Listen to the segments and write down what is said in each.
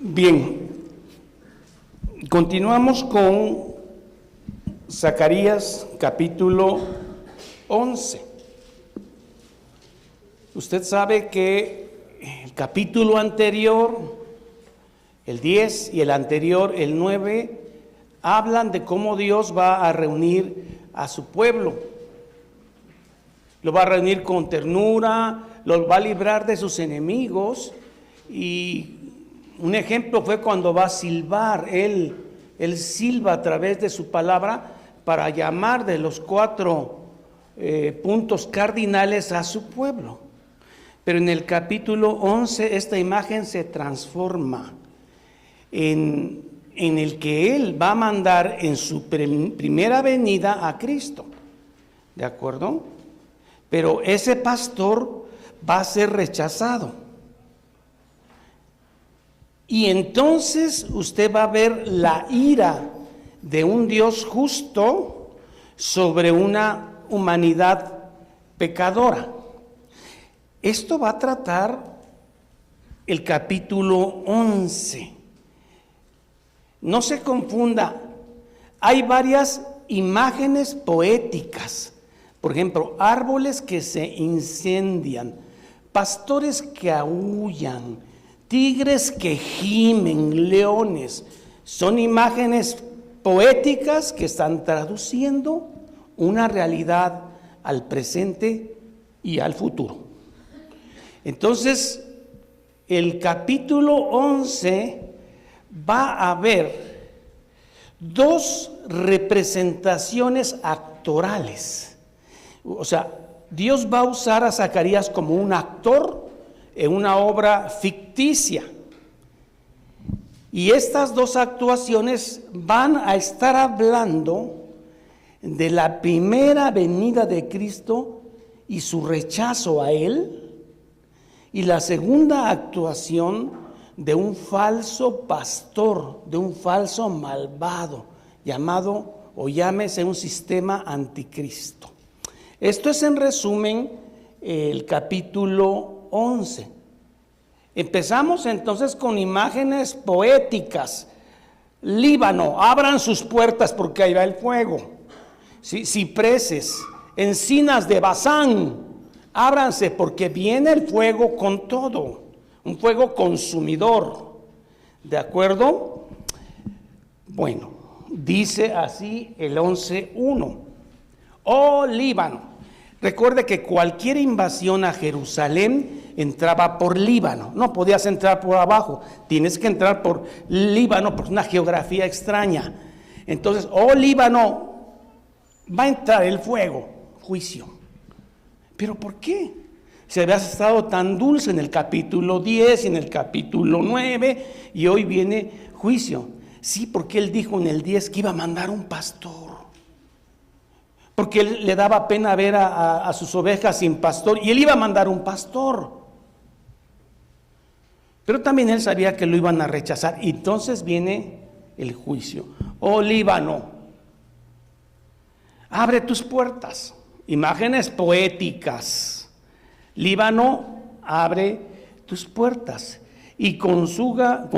Bien, continuamos con Zacarías capítulo 11. Usted sabe que el capítulo anterior, el 10 y el anterior, el 9, hablan de cómo Dios va a reunir a su pueblo. Lo va a reunir con ternura, lo va a librar de sus enemigos. Y un ejemplo fue cuando va a silbar. Él silba a través de su palabra para llamar de los 4 puntos cardinales a su pueblo. Pero en el capítulo 11 esta imagen se transforma en el que Él va a mandar en su primera venida a Cristo. ¿De acuerdo? Pero ese pastor va a ser rechazado. Y entonces usted va a ver la ira de un Dios justo sobre una humanidad pecadora. Esto va a tratar el capítulo 11. No se confunda, hay varias imágenes poéticas. Por ejemplo, árboles que se incendian, pastores que aúllan, tigres que gimen, leones. Son imágenes poéticas que están traduciendo una realidad al presente y al futuro. Entonces, el capítulo 11 va a haber 2 representaciones actorales. O sea, Dios va a usar a Zacarías como un actor en una obra ficticia. Y estas 2 actuaciones van a estar hablando de la primera venida de Cristo y su rechazo a Él, y la segunda actuación de un falso pastor, de un falso malvado, llamado o llámese un sistema anticristo. Esto es en resumen el capítulo 11. Empezamos entonces con imágenes poéticas. Líbano, abran sus puertas porque ahí va el fuego. Cipreses, encinas de Basán, ábranse porque viene el fuego con todo, un fuego consumidor. ¿De acuerdo? Bueno, dice así el 11:1. Oh Líbano. Recuerde que cualquier invasión a Jerusalén entraba por Líbano. No podías entrar por abajo, tienes que entrar por Líbano, por una geografía extraña. Entonces, oh Líbano, va a entrar el fuego, juicio. ¿Pero por qué? Si habías estado tan dulce en el capítulo 10 y en el capítulo 9 y hoy viene juicio. Sí, porque él dijo en el 10 que iba a mandar un pastor. Porque él le daba pena ver a sus ovejas sin pastor y él iba a mandar un pastor. Pero también él sabía que lo iban a rechazar. Y entonces viene el juicio. Oh Líbano, abre tus puertas. Imágenes poéticas. Líbano, abre tus puertas y consuma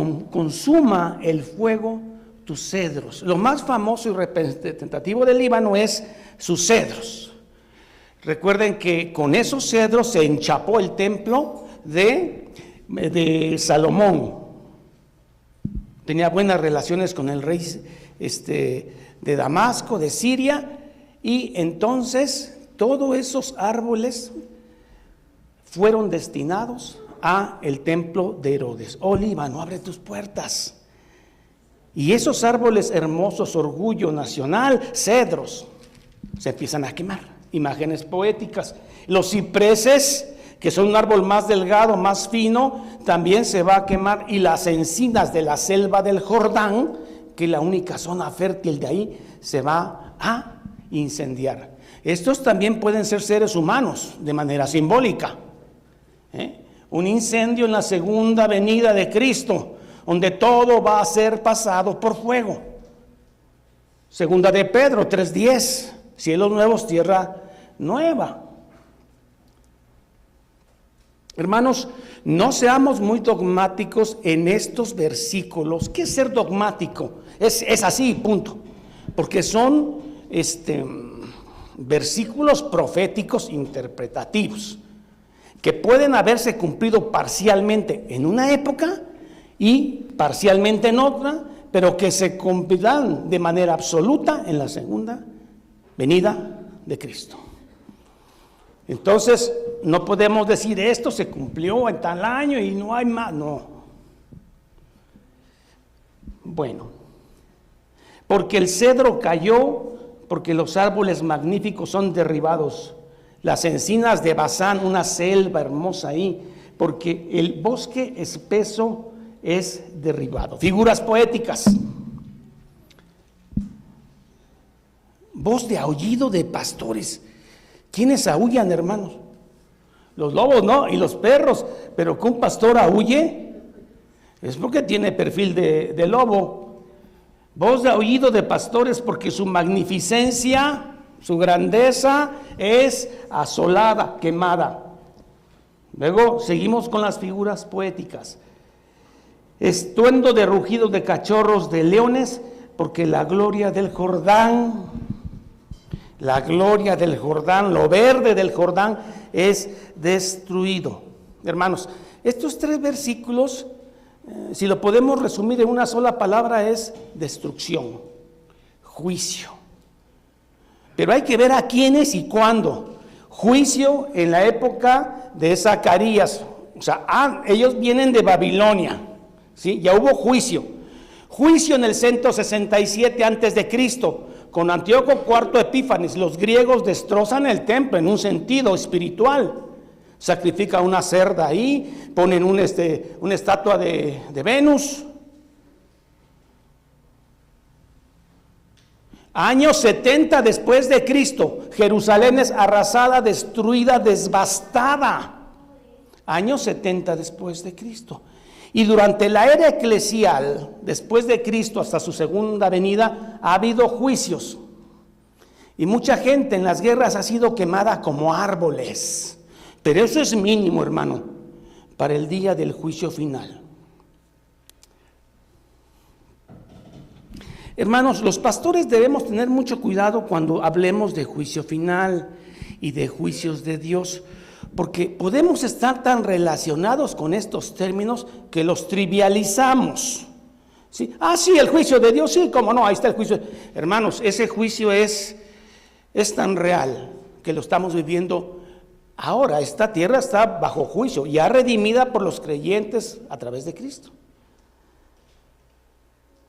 el fuego tus cedros. Lo más famoso y representativo del Líbano es sus cedros. Recuerden que con esos cedros se enchapó el templo de Salomón. Tenía buenas relaciones con el rey de Damasco, de Siria, y entonces todos esos árboles fueron destinados a el templo de Herodes. Oh Líbano, abre tus puertas. Y esos árboles hermosos, orgullo nacional, cedros, se empiezan a quemar. Imágenes poéticas. Los cipreses, que son un árbol más delgado, más fino, también se va a quemar. Y las encinas de la selva del Jordán, que es la única zona fértil de ahí, se va a incendiar. Estos también pueden ser seres humanos de manera simbólica. Un incendio en la segunda venida de Cristo, donde todo va a ser pasado por fuego. Segunda de Pedro 3:10, cielos nuevos, tierra nueva. Hermanos, no seamos muy dogmáticos en estos versículos. ¿Qué es ser dogmático? Es así, punto. Porque son versículos proféticos interpretativos que pueden haberse cumplido parcialmente en una época y parcialmente en otra, pero que se cumplirán de manera absoluta en la segunda venida de Cristo. Entonces, no podemos decir esto se cumplió en tal año y no hay más, no. Bueno, porque el cedro cayó, porque los árboles magníficos son derribados, las encinas de Basán, una selva hermosa ahí, porque el bosque espeso es derribado. Figuras poéticas. Voz de aullido de pastores. ¿Quiénes aúllan, hermanos? Los lobos, ¿no? Y los perros. Pero que un pastor aúlle es porque tiene perfil de lobo. Voz de aullido de pastores, porque su magnificencia, su grandeza es asolada, quemada. Luego seguimos con las figuras poéticas. Estruendo de rugidos de cachorros de leones, porque la gloria del Jordán, lo verde del Jordán es destruido. Hermanos, estos 3 versículos, si lo podemos resumir en una sola palabra, es destrucción, juicio. Pero hay que ver a quiénes y cuándo. Juicio en la época de Zacarías. O sea, ellos vienen de Babilonia, ¿sí? Ya hubo juicio. Juicio en el 167 antes de Cristo, con Antíoco IV Epífanes. Los griegos destrozan el templo en un sentido espiritual. Sacrifican una cerda ahí, ponen una estatua de Venus. Años 70 después de Cristo, Jerusalén es arrasada, destruida, devastada. Años 70 después de Cristo. Y durante la era eclesial, después de Cristo hasta su segunda venida, ha habido juicios. Y mucha gente en las guerras ha sido quemada como árboles. Pero eso es mínimo, hermano, para el día del juicio final. Hermanos, los pastores debemos tener mucho cuidado cuando hablemos de juicio final y de juicios de Dios, porque podemos estar tan relacionados con estos términos que los trivializamos. ¿Sí? Ah, sí, el juicio de Dios, sí, cómo no, ahí está el juicio. Hermanos, ese juicio es tan real que lo estamos viviendo ahora. Esta tierra está bajo juicio, ya redimida por los creyentes a través de Cristo.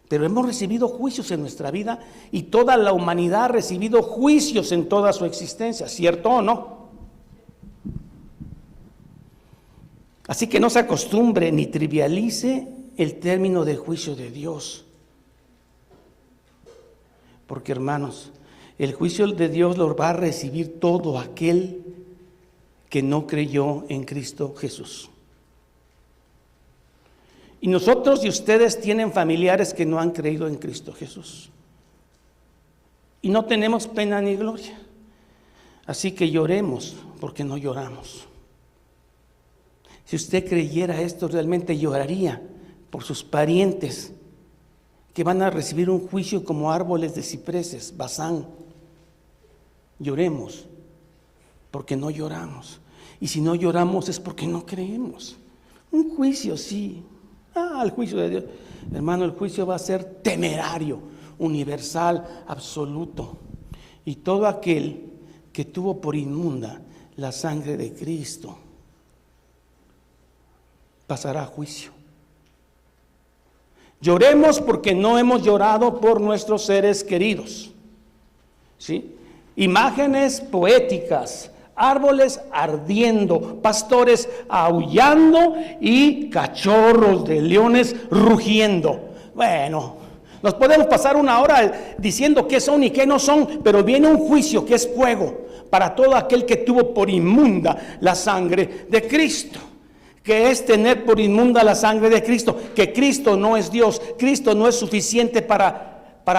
Pero hemos recibido juicios en nuestra vida y toda la humanidad ha recibido juicios en toda su existencia, ¿cierto o no? Así que no se acostumbre ni trivialice el término de juicio de Dios. Porque, hermanos, el juicio de Dios lo va a recibir todo aquel que no creyó en Cristo Jesús. Y nosotros y ustedes tienen familiares que no han creído en Cristo Jesús. Y no tenemos pena ni gloria. Así que lloremos porque no lloramos. Si usted creyera esto, realmente lloraría por sus parientes que van a recibir un juicio como árboles de cipreses, Basán. Lloremos porque no lloramos. Y si no lloramos es porque no creemos. Un juicio, sí. El juicio de Dios. Hermano, el juicio va a ser temerario, universal, absoluto. Y todo aquel que tuvo por inmunda la sangre de Cristo pasará a juicio. Lloremos porque no hemos llorado por nuestros seres queridos. ¿Sí? Imágenes poéticas. Árboles ardiendo, pastores aullando y cachorros de leones rugiendo. Bueno, nos podemos pasar una hora diciendo qué son y qué no son, pero viene un juicio que es fuego para todo aquel que tuvo por inmunda la sangre de Cristo. ¿Qué es tener por inmunda la sangre de Cristo? Que Cristo no es Dios, Cristo no es suficiente para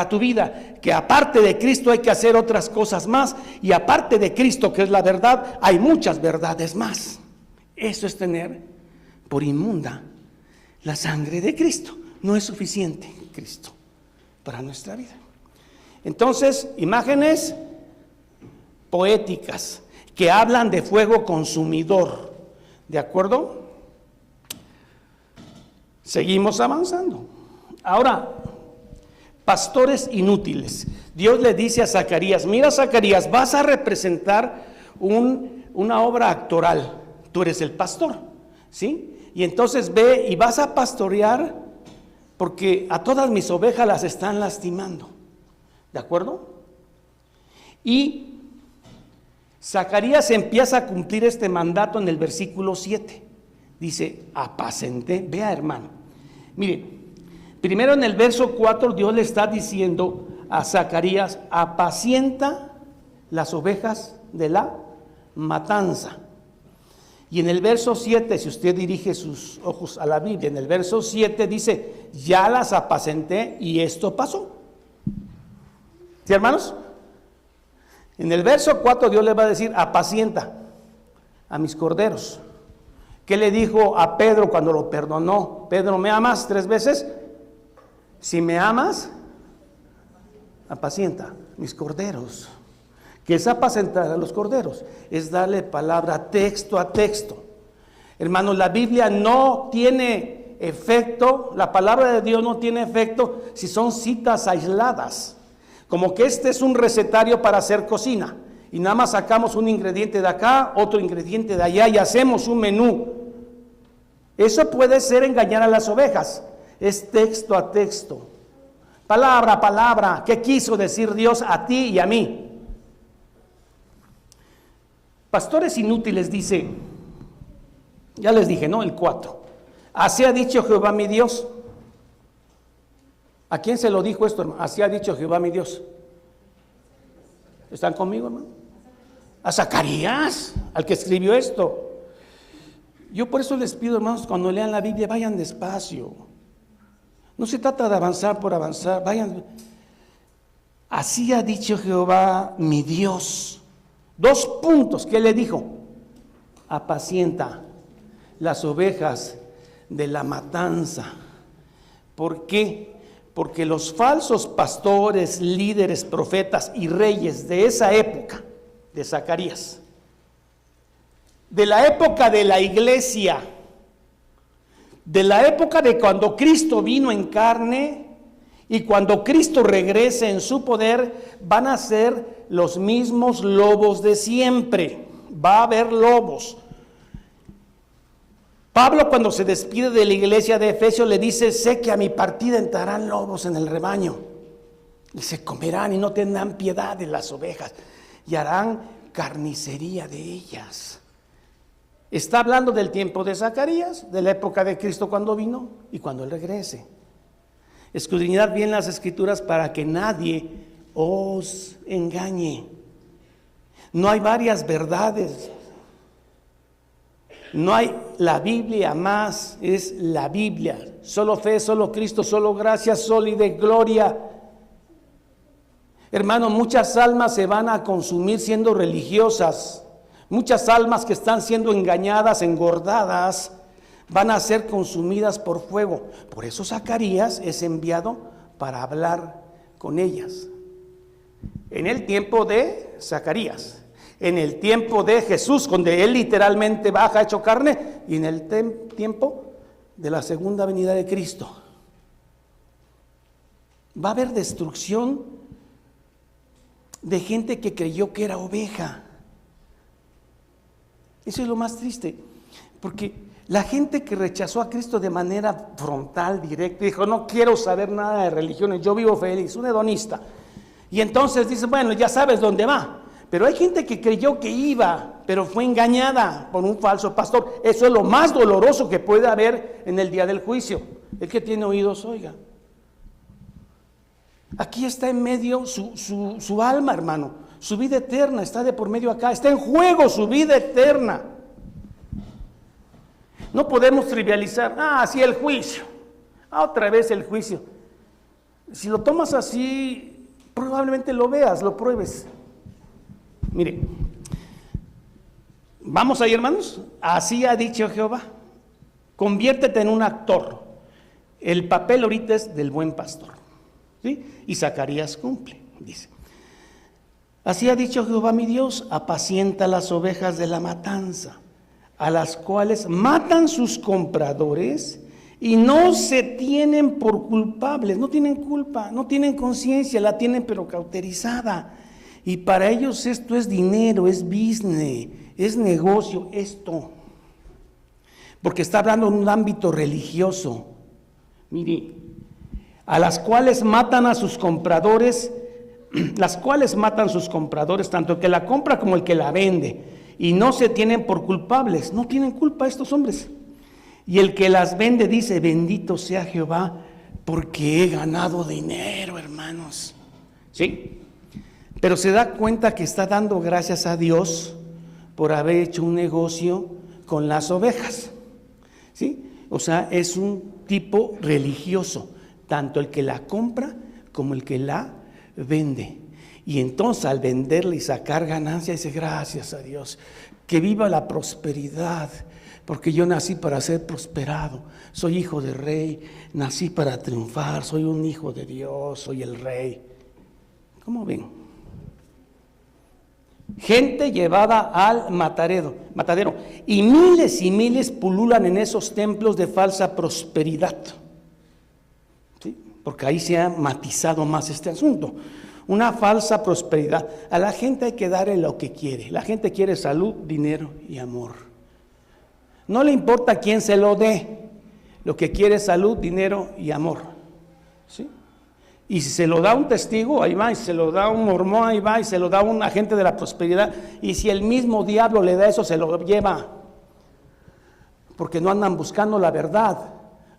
tu vida, que aparte de Cristo hay que hacer otras cosas más, y aparte de Cristo, que es la verdad, hay muchas verdades más. Eso es tener por inmunda la sangre de Cristo. No es suficiente Cristo para nuestra vida. Entonces, imágenes poéticas que hablan de fuego consumidor. ¿De acuerdo? Seguimos avanzando. Ahora, pastores inútiles. Dios le dice a Zacarías: mira, Zacarías, vas a representar una obra actoral. Tú eres el pastor, ¿sí? Y entonces ve y vas a pastorear, porque a todas mis ovejas las están lastimando. ¿De acuerdo? Y Zacarías empieza a cumplir este mandato en el versículo 7. Dice: apacenté. Vea, hermano. Mire, primero en el verso 4 Dios le está diciendo a Zacarías: apacienta las ovejas de la matanza. Y en el verso 7, si usted dirige sus ojos a la Biblia, en el verso 7 dice: ya las apacenté y esto pasó. ¿Sí, hermanos? En el verso 4 Dios le va a decir: apacienta a mis corderos. ¿Qué le dijo a Pedro cuando lo perdonó? Pedro, ¿me amas 3 veces? Si me amas, apacienta mis corderos. ¿Qué es apacentar a los corderos? Es darle palabra texto a texto. Hermanos, la Biblia no tiene efecto, la palabra de Dios no tiene efecto si son citas aisladas. Como que este es un recetario para hacer cocina y nada más sacamos un ingrediente de acá, otro ingrediente de allá y hacemos un menú. Eso puede ser engañar a las ovejas. Es texto a texto, palabra a palabra. ¿Qué quiso decir Dios a ti y a mí? Pastores inútiles dice, ya les dije, ¿no? El 4. Así ha dicho Jehová mi Dios. ¿A quién se lo dijo esto, hermano? Así ha dicho Jehová mi Dios. ¿Están conmigo, hermano? A Zacarías, al que escribió esto. Yo por eso les pido, hermanos, cuando lean la Biblia, vayan despacio. No se trata de avanzar por avanzar, vayan. Así ha dicho Jehová mi Dios. 2 puntos que le dijo: apacienta las ovejas de la matanza. ¿Por qué? Porque los falsos pastores, líderes, profetas y reyes de esa época, de Zacarías, de la época de la iglesia, de la época de cuando Cristo vino en carne y cuando Cristo regrese en su poder, van a ser los mismos lobos de siempre. Va a haber lobos. Pablo, cuando se despide de la iglesia de Efesios, le dice: sé que a mi partida entrarán lobos en el rebaño y se comerán y no tendrán piedad de las ovejas y harán carnicería de ellas. Está hablando del tiempo de Zacarías, de la época de Cristo cuando vino y cuando Él regrese. Escudriñad bien las Escrituras para que nadie os engañe. No hay varias verdades. No hay la Biblia más, es la Biblia. Solo fe, solo Cristo, solo gracia, solo y de gloria. Hermano, muchas almas se van a consumir siendo religiosas. Muchas almas que están siendo engañadas, engordadas, van a ser consumidas por fuego. Por eso Zacarías es enviado para hablar con ellas. En el tiempo de Zacarías, en el tiempo de Jesús, donde Él literalmente baja hecho carne, y en el tiempo de la segunda venida de Cristo. Va a haber destrucción de gente que creyó que era oveja. Eso es lo más triste, porque la gente que rechazó a Cristo de manera frontal, directa, dijo: no quiero saber nada de religiones, yo vivo feliz, un hedonista. Y entonces dice: bueno, ya sabes dónde va. Pero hay gente que creyó que iba, pero fue engañada por un falso pastor. Eso es lo más doloroso que puede haber en el día del juicio. El que tiene oídos, oiga. Aquí está en medio su alma, hermano. Su vida eterna está de por medio acá. Está en juego su vida eterna. No podemos trivializar. Sí, el juicio. Otra vez el juicio. Si lo tomas así, probablemente lo veas, lo pruebes. Mire, Vamos ahí, hermanos. Así ha dicho Jehová. Conviértete en un actor. El papel ahorita es del buen pastor. ¿Sí? Y Zacarías cumple, dice. Así ha dicho Jehová mi Dios, apacienta las ovejas de la matanza, a las cuales matan sus compradores y no se tienen por culpables, no tienen culpa, no tienen conciencia, la tienen pero cauterizada. Y para ellos esto es dinero, es business, es negocio, esto. Porque está hablando en un ámbito religioso. Mire, a las cuales matan a sus compradores, las cuales matan sus compradores, tanto el que la compra como el que la vende, y no se tienen por culpables, no tienen culpa estos hombres. Y el que las vende dice, bendito sea Jehová, porque he ganado dinero, hermanos. ¿Sí? Pero se da cuenta que está dando gracias a Dios por haber hecho un negocio con las ovejas. ¿Sí? O sea, es un tipo religioso, tanto el que la compra como el que la vende. Y entonces al venderle y sacar ganancia dice, gracias a Dios, que viva la prosperidad, porque yo nací para ser prosperado, soy hijo de rey, nací para triunfar, soy un hijo de Dios, soy el rey. ¿Cómo ven? Gente llevada al matadero, y miles pululan en esos templos de falsa prosperidad. ¿Sí? Porque ahí se ha matizado más este asunto. Una falsa prosperidad. A la gente hay que darle lo que quiere. La gente quiere salud, dinero y amor. No le importa quién se lo dé. Lo que quiere es salud, dinero y amor. ¿Sí? Y si se lo da un testigo, ahí va. Y si se lo da un mormón, ahí va. Y se lo da un agente de la prosperidad. Y si el mismo diablo le da eso, se lo lleva. Porque no andan buscando la verdad.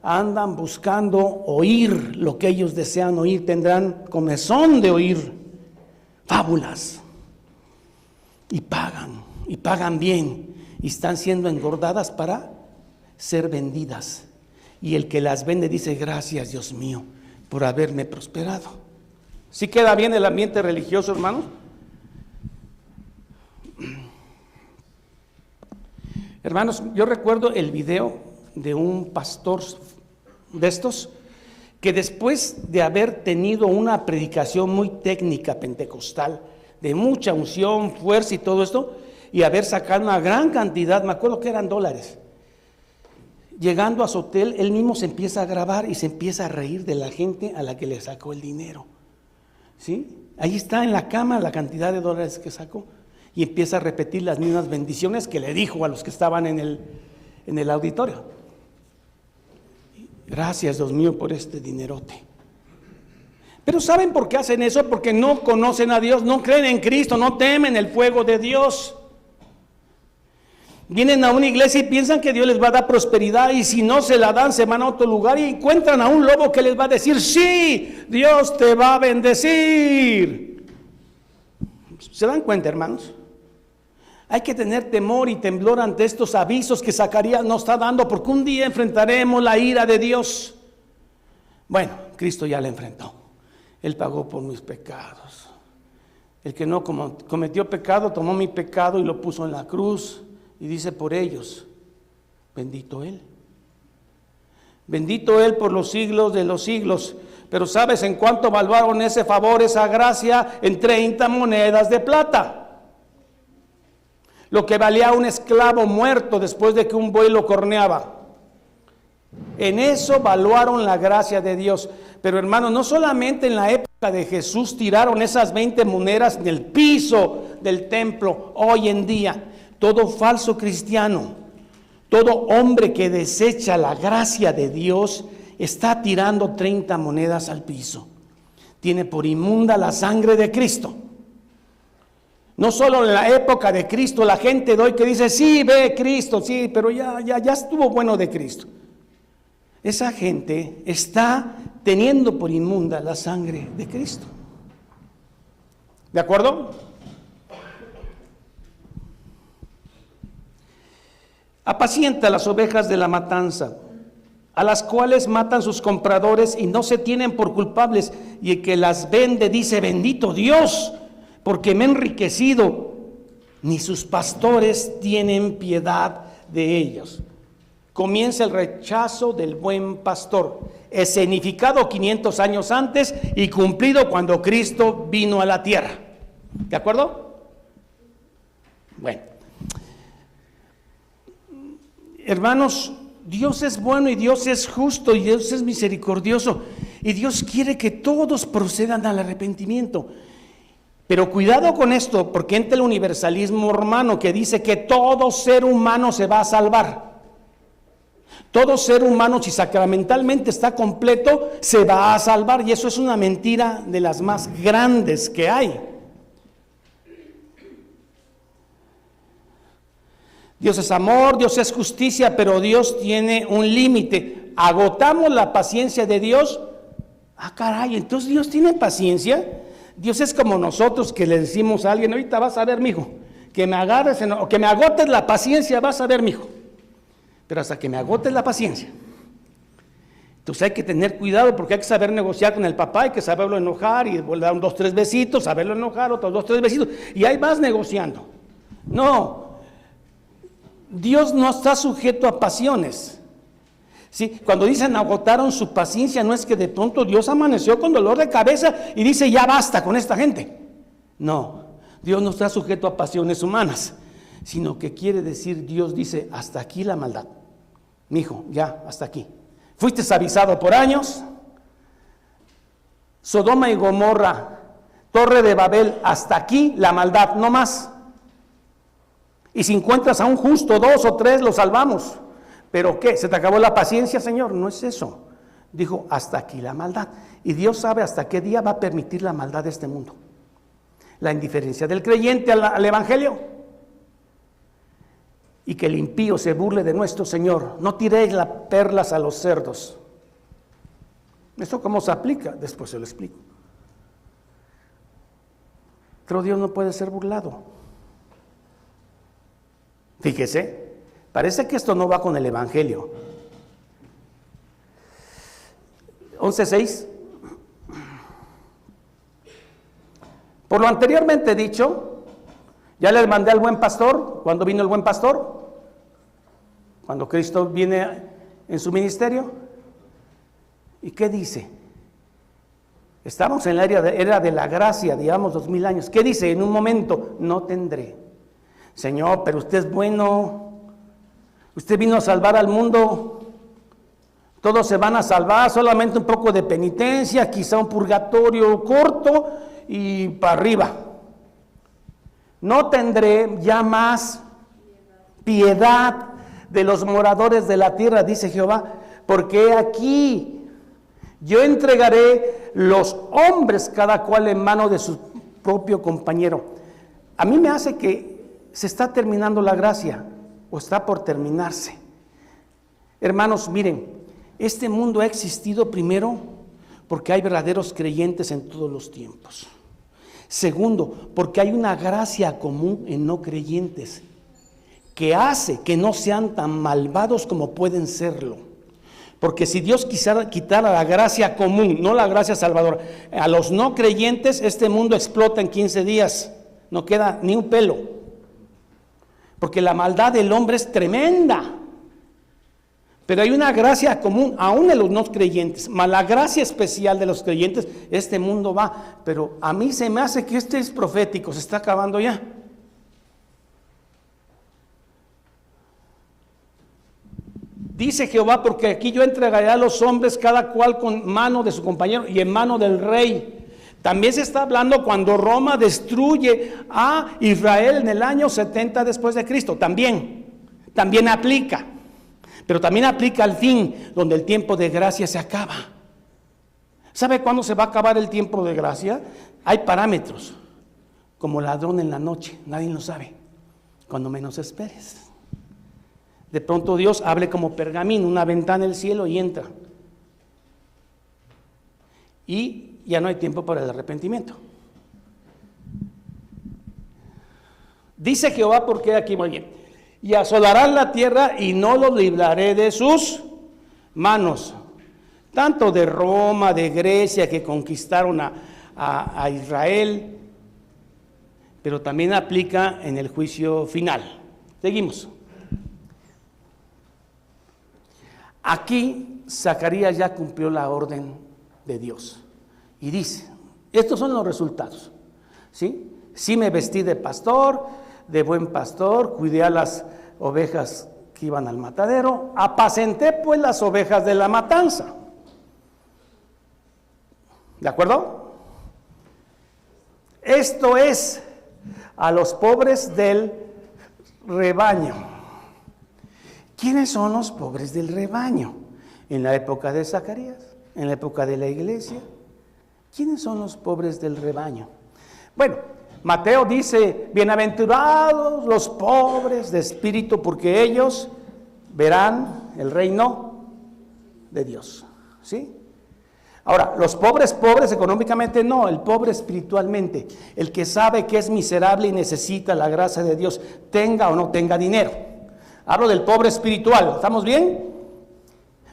Andan buscando oír lo que ellos desean oír, tendrán comezón de oír fábulas y pagan bien y están siendo engordadas para ser vendidas. Y el que las vende dice, gracias Dios mío por haberme prosperado. ¿Sí queda bien el ambiente religioso, hermanos? Hermanos, yo recuerdo el video de un pastor de estos, que después de haber tenido una predicación muy técnica pentecostal, de mucha unción, fuerza y todo esto, y haber sacado una gran cantidad, me acuerdo que eran $, llegando a su hotel, él mismo se empieza a grabar y se empieza a reír de la gente a la que le sacó el dinero. ¿Sí? Ahí está en la cama la cantidad de $, que sacó, y empieza a repetir las mismas bendiciones que le dijo a los que estaban en el auditorio. Gracias, Dios mío, por este dinerote. Pero ¿saben por qué hacen eso? Porque no conocen a Dios, no creen en Cristo, no temen el fuego de Dios. Vienen a una iglesia y piensan que Dios les va a dar prosperidad, y si no se la dan, se van a otro lugar y encuentran a un lobo que les va a decir, sí, Dios te va a bendecir. ¿Se dan cuenta, hermanos? Hay que tener temor y temblor ante estos avisos que Zacarías nos está dando, porque un día enfrentaremos la ira de Dios. Bueno, Cristo ya la enfrentó. Él pagó por mis pecados. El que no cometió pecado, tomó mi pecado y lo puso en la cruz. Y dice, por ellos, bendito Él. Bendito Él por los siglos de los siglos. Pero ¿sabes en cuánto valuaron ese favor, esa gracia? En 30 monedas de plata. Lo que valía un esclavo muerto después de que un buey lo corneaba. En eso valuaron la gracia de Dios. Pero hermanos, no solamente en la época de Jesús tiraron esas 20 monedas en el piso del templo. Hoy en día, todo falso cristiano, todo hombre que desecha la gracia de Dios, está tirando 30 monedas al piso. Tiene por inmunda la sangre de Cristo. No solo en la época de Cristo, la gente de hoy que dice, sí, ve Cristo, sí, pero ya estuvo bueno de Cristo. Esa gente está teniendo por inmunda la sangre de Cristo. ¿De acuerdo? Apacienta las ovejas de la matanza, a las cuales matan sus compradores y no se tienen por culpables, y el que las vende dice, bendito Dios, porque me he enriquecido ni sus pastores tienen piedad de ellos. Comienza el rechazo del buen pastor, escenificado 500 años antes y cumplido cuando Cristo vino a la tierra. ¿De acuerdo? Bueno, hermanos, Dios es bueno y Dios es justo y Dios es misericordioso y Dios quiere que todos procedan al arrepentimiento. Pero cuidado con esto, porque entra el universalismo romano que dice que todo ser humano se va a salvar. Todo ser humano, si sacramentalmente está completo, se va a salvar, y eso es una mentira de las más grandes que hay. Dios es amor, Dios es justicia, pero Dios tiene un límite. Agotamos la paciencia de Dios. Ah, caray, entonces Dios tiene paciencia. Dios es como nosotros que le decimos a alguien: ahorita vas a ver, mijo, que me agarres o que me agotes la paciencia, vas a ver, mijo. Pero hasta que me agotes la paciencia. Entonces hay que tener cuidado, porque hay que saber negociar con el papá, hay que saberlo enojar y dar 2 o 3 besitos, saberlo enojar, otros 2 o 3 besitos, y ahí vas negociando. No, Dios no está sujeto a pasiones. ¿Sí? Cuando dicen agotaron su paciencia, no es que de pronto Dios amaneció con dolor de cabeza y dice ya basta con esta gente. No, Dios no está sujeto a pasiones humanas, sino que quiere decir, Dios dice, hasta aquí la maldad. Mijo, ya, hasta aquí. Fuiste avisado por años. Sodoma y Gomorra, Torre de Babel, hasta aquí la maldad, no más. Y si encuentras a un justo, 2 o 3, lo salvamos. ¿Pero qué? ¿Se te acabó la paciencia, Señor? No es eso. Dijo, hasta aquí la maldad. Y Dios sabe hasta qué día va a permitir la maldad de este mundo. La indiferencia del creyente al Evangelio. Y que el impío se burle de nuestro Señor. No tiréis las perlas a los cerdos. ¿Esto cómo se aplica? Después se lo explico. Pero Dios no puede ser burlado. Fíjese. Parece que esto no va con el Evangelio. 11:6. Por lo anteriormente dicho, ya les mandé al buen pastor. ¿Cuándo vino el buen pastor? Cuando Cristo viene en su ministerio. ¿Y qué dice? Estamos en la era de la gracia, digamos 2000 años. ¿Qué dice? En un momento, no tendré. Señor, pero usted es bueno. Usted vino a salvar al mundo, todos se van a salvar, solamente un poco de penitencia, quizá un purgatorio corto y para arriba. No tendré ya más piedad de los moradores de la tierra, dice Jehová, porque aquí yo entregaré los hombres cada cual en mano de su propio compañero. A mí me hace que se está terminando la gracia. O está por terminarse. Hermanos, miren, este mundo ha existido primero porque hay verdaderos creyentes en todos los tiempos. Segundo, porque hay una gracia común en no creyentes que hace que no sean tan malvados como pueden serlo. Porque si Dios quisiera quitar la gracia común, no la gracia salvadora, a los no creyentes, este mundo explota en 15 días. No queda ni un pelo. Porque la maldad del hombre es tremenda. Pero hay una gracia común, aún en los no creyentes. Más la gracia especial de los creyentes, este mundo va. Pero a mí se me hace que este es profético, se está acabando ya. Dice Jehová, porque aquí yo entregaré a los hombres cada cual con mano de su compañero y en mano del rey. También se está hablando cuando Roma destruye a Israel en el año 70 después de Cristo. También aplica. Pero también aplica al fin, donde el tiempo de gracia se acaba. ¿Sabe cuándo se va a acabar el tiempo de gracia? Hay parámetros. Como ladrón en la noche, nadie lo sabe. Cuando menos esperes. De pronto Dios abre como pergamino, una ventana en el cielo y entra. Y ya no hay tiempo para el arrepentimiento. Dice Jehová, porque aquí muy bien, y asolarán la tierra y no los libraré de sus manos. Tanto de Roma, de Grecia, que conquistaron a Israel, pero también aplica en el juicio final. Seguimos. Aquí Zacarías ya cumplió la orden de Dios y dice, estos son los resultados, ¿sí? Sí me vestí de pastor, de buen pastor, cuidé a las ovejas que iban al matadero, apacenté pues las ovejas de la matanza. ¿De acuerdo? Esto es a los pobres del rebaño. ¿Quiénes son los pobres del rebaño? En la época de Zacarías, en la época de la iglesia. ¿Quiénes son los pobres del rebaño? Bueno, Mateo dice, bienaventurados los pobres de espíritu, porque ellos verán el reino de Dios. ¿Sí? Ahora, los pobres económicamente no, el pobre espiritualmente, el que sabe que es miserable y necesita la gracia de Dios, tenga o no tenga dinero. Hablo del pobre espiritual, ¿estamos bien?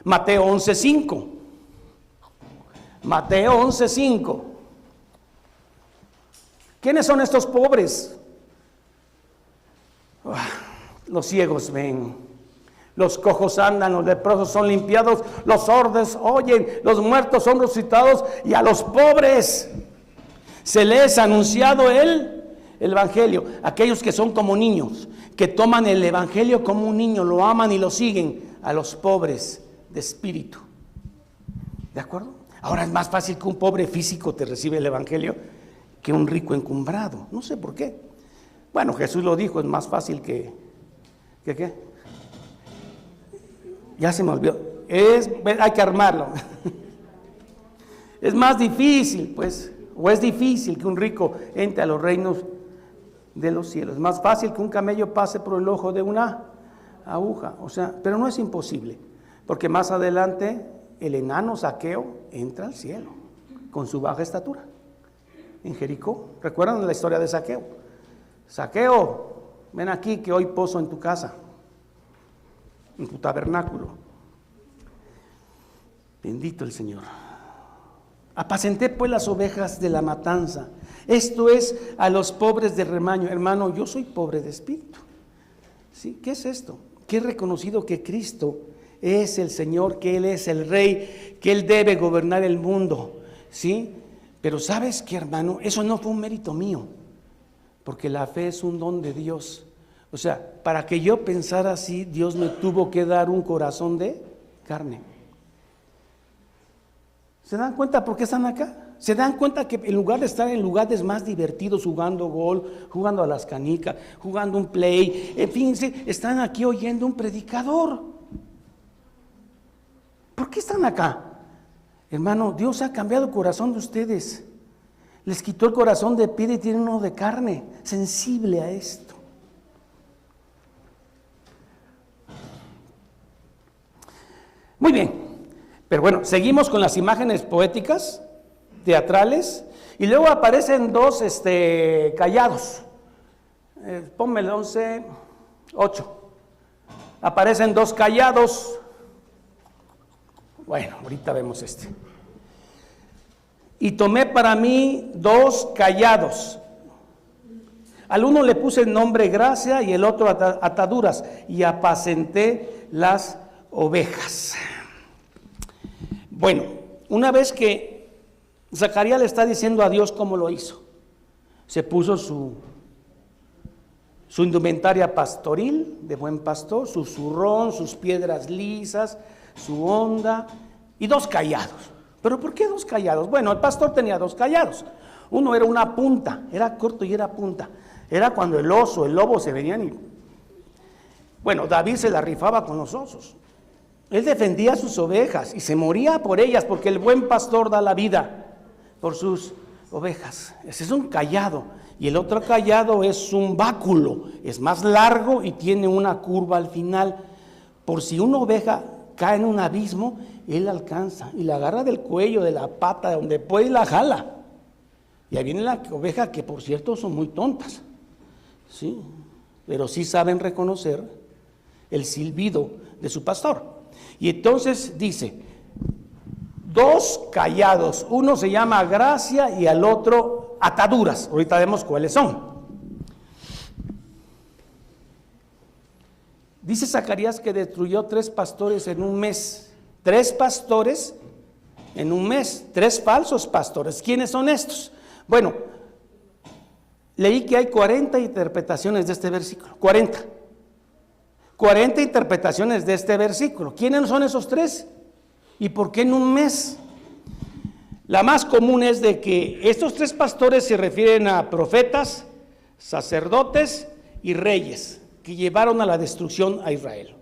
Mateo 11:5. Mateo 11:5. ¿Quiénes son estos pobres? Los ciegos ven, los cojos andan, los leprosos son limpiados, los sordos oyen, los muertos son resucitados, y a los pobres se les ha anunciado el evangelio. Aquellos que son como niños, que toman el evangelio como un niño, lo aman y lo siguen, a los pobres de espíritu. ¿De acuerdo? Ahora es más fácil que un pobre físico te reciba el evangelio que un rico encumbrado. No sé por qué. Bueno, Jesús lo dijo, es más fácil que ¿qué? Ya se me olvidó. Hay que armarlo. Es más difícil, pues, o es difícil que un rico entre a los reinos de los cielos. Es más fácil que un camello pase por el ojo de una aguja. O sea, pero no es imposible, porque más adelante el enano Zaqueo entra al cielo con su baja estatura en Jericó. ¿Recuerdan la historia de Zaqueo? Zaqueo, ven aquí que hoy poso en tu casa, en tu tabernáculo. Bendito el Señor. Apacenté pues las ovejas de la matanza. Esto es a los pobres del rebaño. Hermano, yo soy pobre de espíritu. ¿Sí? ¿Qué es esto? Que he reconocido que Cristo es el Señor, que Él es el Rey, que Él debe gobernar el mundo. ¿Sí? Pero ¿sabes qué, hermano? Eso no fue un mérito mío, porque la fe es un don de Dios. O sea, para que yo pensara así, Dios me tuvo que dar un corazón de carne. ¿Se dan cuenta por qué están acá? ¿Se dan cuenta que en lugar de estar en lugares más divertidos, jugando gol, jugando a las canicas, jugando un play, en fin, están aquí oyendo un predicador? ¿Por qué están acá? Hermano, Dios ha cambiado el corazón de ustedes. Les quitó el corazón de piedra y tienen uno de carne, sensible a esto. Muy bien, pero bueno, seguimos con las imágenes poéticas, teatrales, y luego aparecen dos callados. Ponme el 11:8. Aparecen dos callados. Bueno, ahorita vemos Y tomé para mí dos callados. Al uno le puse el nombre gracia y el otro ataduras, y apacenté las ovejas. Bueno, una vez que Zacarías le está diciendo a Dios cómo lo hizo, se puso su indumentaria pastoril, de buen pastor, su zurrón, sus piedras lisas, su onda y dos callados. ¿Pero por qué dos callados? Bueno, el pastor tenía dos callados. Uno era una punta, era corto y era punta. Era cuando el oso, el lobo se venían y... Bueno, David se la rifaba con los osos. Él defendía sus ovejas y se moría por ellas, porque el buen pastor da la vida por sus ovejas. Ese es un callado. Y el otro callado es un báculo. Es más largo y tiene una curva al final. Por si una oveja cae en un abismo, él alcanza y la agarra del cuello, de la pata, de donde puede, y la jala. Y ahí viene la oveja, que por cierto son muy tontas, ¿sí? Pero sí saben reconocer el silbido de su pastor. Y entonces dice, dos callados, uno se llama gracia y al otro ataduras. Ahorita vemos cuáles son. Dice Zacarías que destruyó 3 pastores en un mes. 3 pastores en un mes, 3 falsos pastores. ¿Quiénes son estos? Bueno, leí que hay 40 interpretaciones de este versículo. 40 interpretaciones de este versículo. ¿Quiénes son esos 3? ¿Y por qué en un mes? La más común es de que estos 3 pastores se refieren a profetas, sacerdotes y reyes que llevaron a la destrucción a Israel.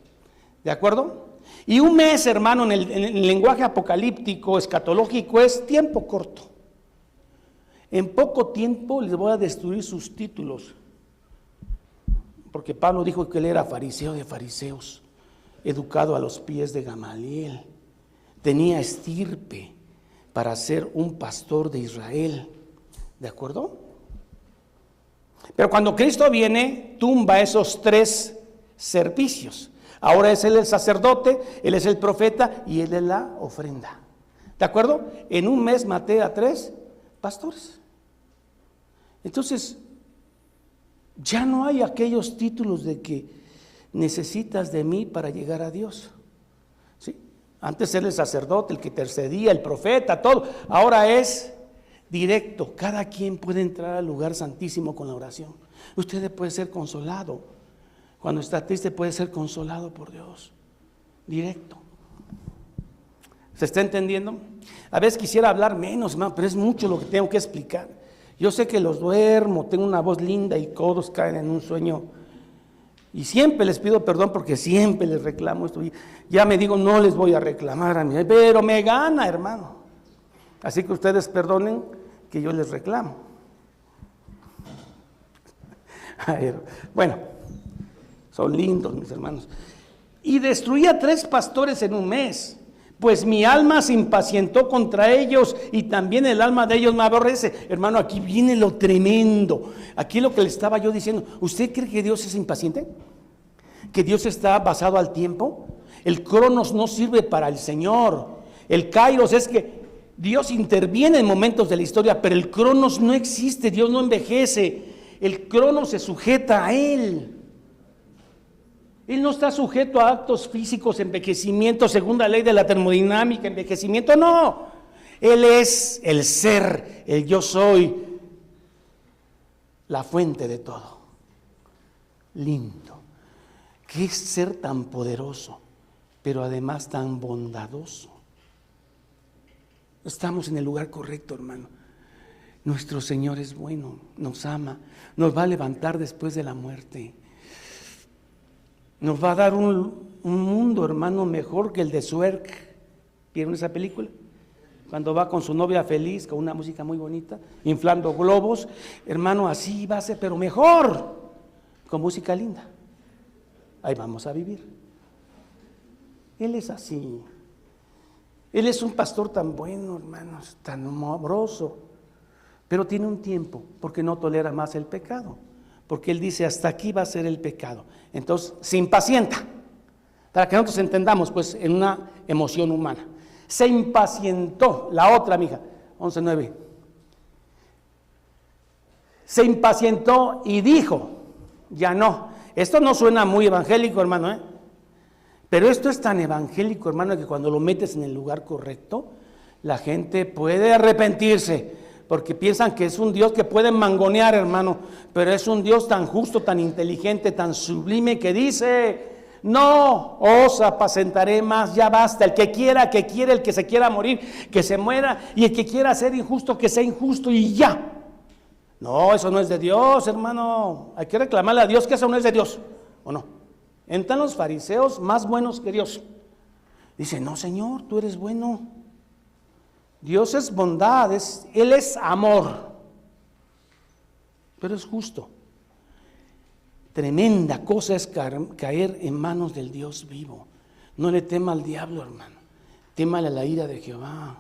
¿De acuerdo? Y un mes, hermano, en el lenguaje apocalíptico, escatológico, es tiempo corto. En poco tiempo les voy a destruir sus títulos. Porque Pablo dijo que él era fariseo de fariseos, educado a los pies de Gamaliel. Tenía estirpe para ser un pastor de Israel. ¿De acuerdo? Pero cuando Cristo viene, tumba esos 3 servicios. Ahora es Él el sacerdote, Él es el profeta y Él es la ofrenda. ¿De acuerdo? En un mes maté a 3 pastores. Entonces, ya no hay aquellos títulos de que necesitas de mí para llegar a Dios. ¿Sí? Antes era el sacerdote, el que intercedía, el profeta, todo. Ahora es directo. Cada quien puede entrar al lugar santísimo con la oración. Usted puede ser consolado. Cuando está triste puede ser consolado por Dios. Directo. ¿Se está entendiendo? A veces quisiera hablar menos, hermano, pero es mucho lo que tengo que explicar. Yo sé que los duermo, tengo una voz linda y todos caen en un sueño. Y siempre les pido perdón porque siempre les reclamo esto. Ya me digo, no les voy a reclamar a mí, pero me gana, hermano. Así que ustedes perdonen que yo les reclamo. Bueno, son lindos mis hermanos. Y destruí a 3 pastores en un mes, pues mi alma se impacientó contra ellos y también el alma de ellos me aborrece. Hermano, aquí viene lo tremendo. Aquí lo que le estaba yo diciendo. ¿Usted cree que Dios es impaciente? ¿Que Dios está basado al tiempo? El cronos no sirve para el Señor. El kairos es que Dios interviene en momentos de la historia, pero el cronos no existe. Dios no envejece. El cronos se sujeta a Él. Él no está sujeto a actos físicos, envejecimiento, según la ley de la termodinámica, envejecimiento, no. Él es el ser, el yo soy, la fuente de todo. Lindo. Qué ser tan poderoso, pero además tan bondadoso. Estamos en el lugar correcto, hermano. Nuestro Señor es bueno, nos ama, nos va a levantar después de la muerte. Nos va a dar un mundo, hermano, mejor que el de Shrek. ¿Vieron esa película? Cuando va con su novia feliz, con una música muy bonita, inflando globos. Hermano, así va a ser, pero mejor, con música linda. Ahí vamos a vivir. Él es así. Él es un pastor tan bueno, hermanos, tan amoroso, pero tiene un tiempo, porque no tolera más el pecado. Porque Él dice, hasta aquí va a ser el pecado. Entonces, se impacienta. Para que nosotros entendamos, pues, en una emoción humana. Se impacientó. La otra, mija, 11:9. Se impacientó y dijo, ya no. Esto no suena muy evangélico, hermano, pero esto es tan evangélico, hermano, que cuando lo metes en el lugar correcto, la gente puede arrepentirse. Porque piensan que es un Dios que pueden mangonear, hermano, pero es un Dios tan justo, tan inteligente, tan sublime que dice, no os apacentaré más, ya basta, el que quiera, que quiere, el que se quiera morir, que se muera, y el que quiera ser injusto, que sea injusto y ya. No, eso no es de Dios, hermano, hay que reclamarle a Dios que eso no es de Dios, ¿o no? Entran los fariseos más buenos que Dios. Dice, no, Señor, tú eres bueno. Dios es bondad, Él es amor, pero es justo. Tremenda cosa es caer en manos del Dios vivo. No le tema al diablo, hermano, témale a la ira de Jehová.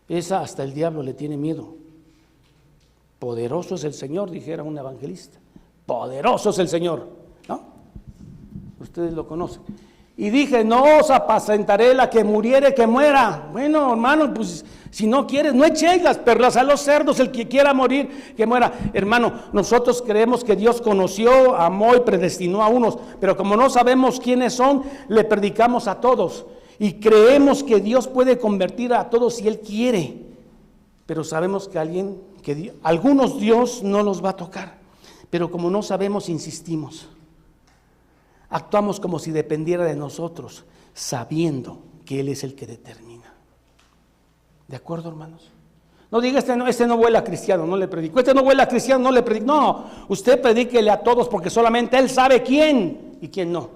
Esa hasta el diablo le tiene miedo. Poderoso es el Señor, dijera un evangelista. Poderoso es el Señor, ¿no? Ustedes lo conocen. Y dije, no os apacentaré, la que muriere, que muera. Bueno, hermano, pues Si no quieres, no eches las perlas a los cerdos. El que quiera morir, que muera. Hermano, nosotros creemos que Dios conoció, amó y predestinó a unos, pero como no sabemos quiénes son, le predicamos a todos. Y creemos que Dios puede convertir a todos si Él quiere. Pero sabemos que algunos Dios no los va a tocar. Pero como no sabemos, insistimos. Actuamos como si dependiera de nosotros, sabiendo que Él es el que determina. ¿De acuerdo, hermanos? No diga, este no huele a cristiano, no le predico. Este no huele a cristiano, no le predico. No, usted predíquele a todos porque solamente Él sabe quién y quién no.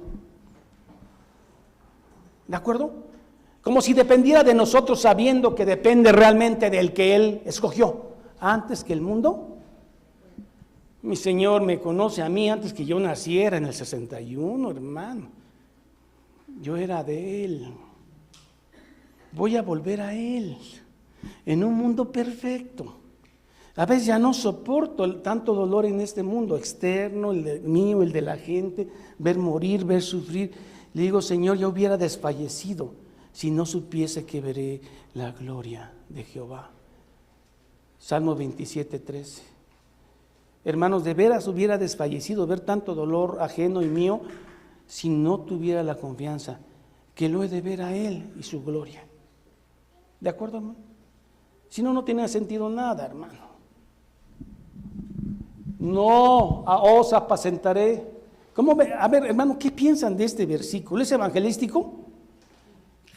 ¿De acuerdo? Como si dependiera de nosotros, sabiendo que depende realmente del que Él escogió. Antes que el mundo, mi Señor me conoce a mí antes que yo naciera en el 61, hermano. Yo era de Él. Voy a volver a Él en un mundo perfecto. A veces ya no soporto tanto dolor en este mundo externo, el mío, el de la gente, ver morir, ver sufrir. Le digo, Señor, yo hubiera desfallecido si no supiese que veré la gloria de Jehová. Salmo 27:13. Hermanos, de veras hubiera desfallecido ver tanto dolor ajeno y mío si no tuviera la confianza que lo he de ver a Él y su gloria. ¿De acuerdo, hermano? Si no, no tiene sentido nada, hermano. No, os apacentaré. ¿Cómo ve? A ver, hermano, ¿qué piensan de este versículo? ¿Es evangelístico?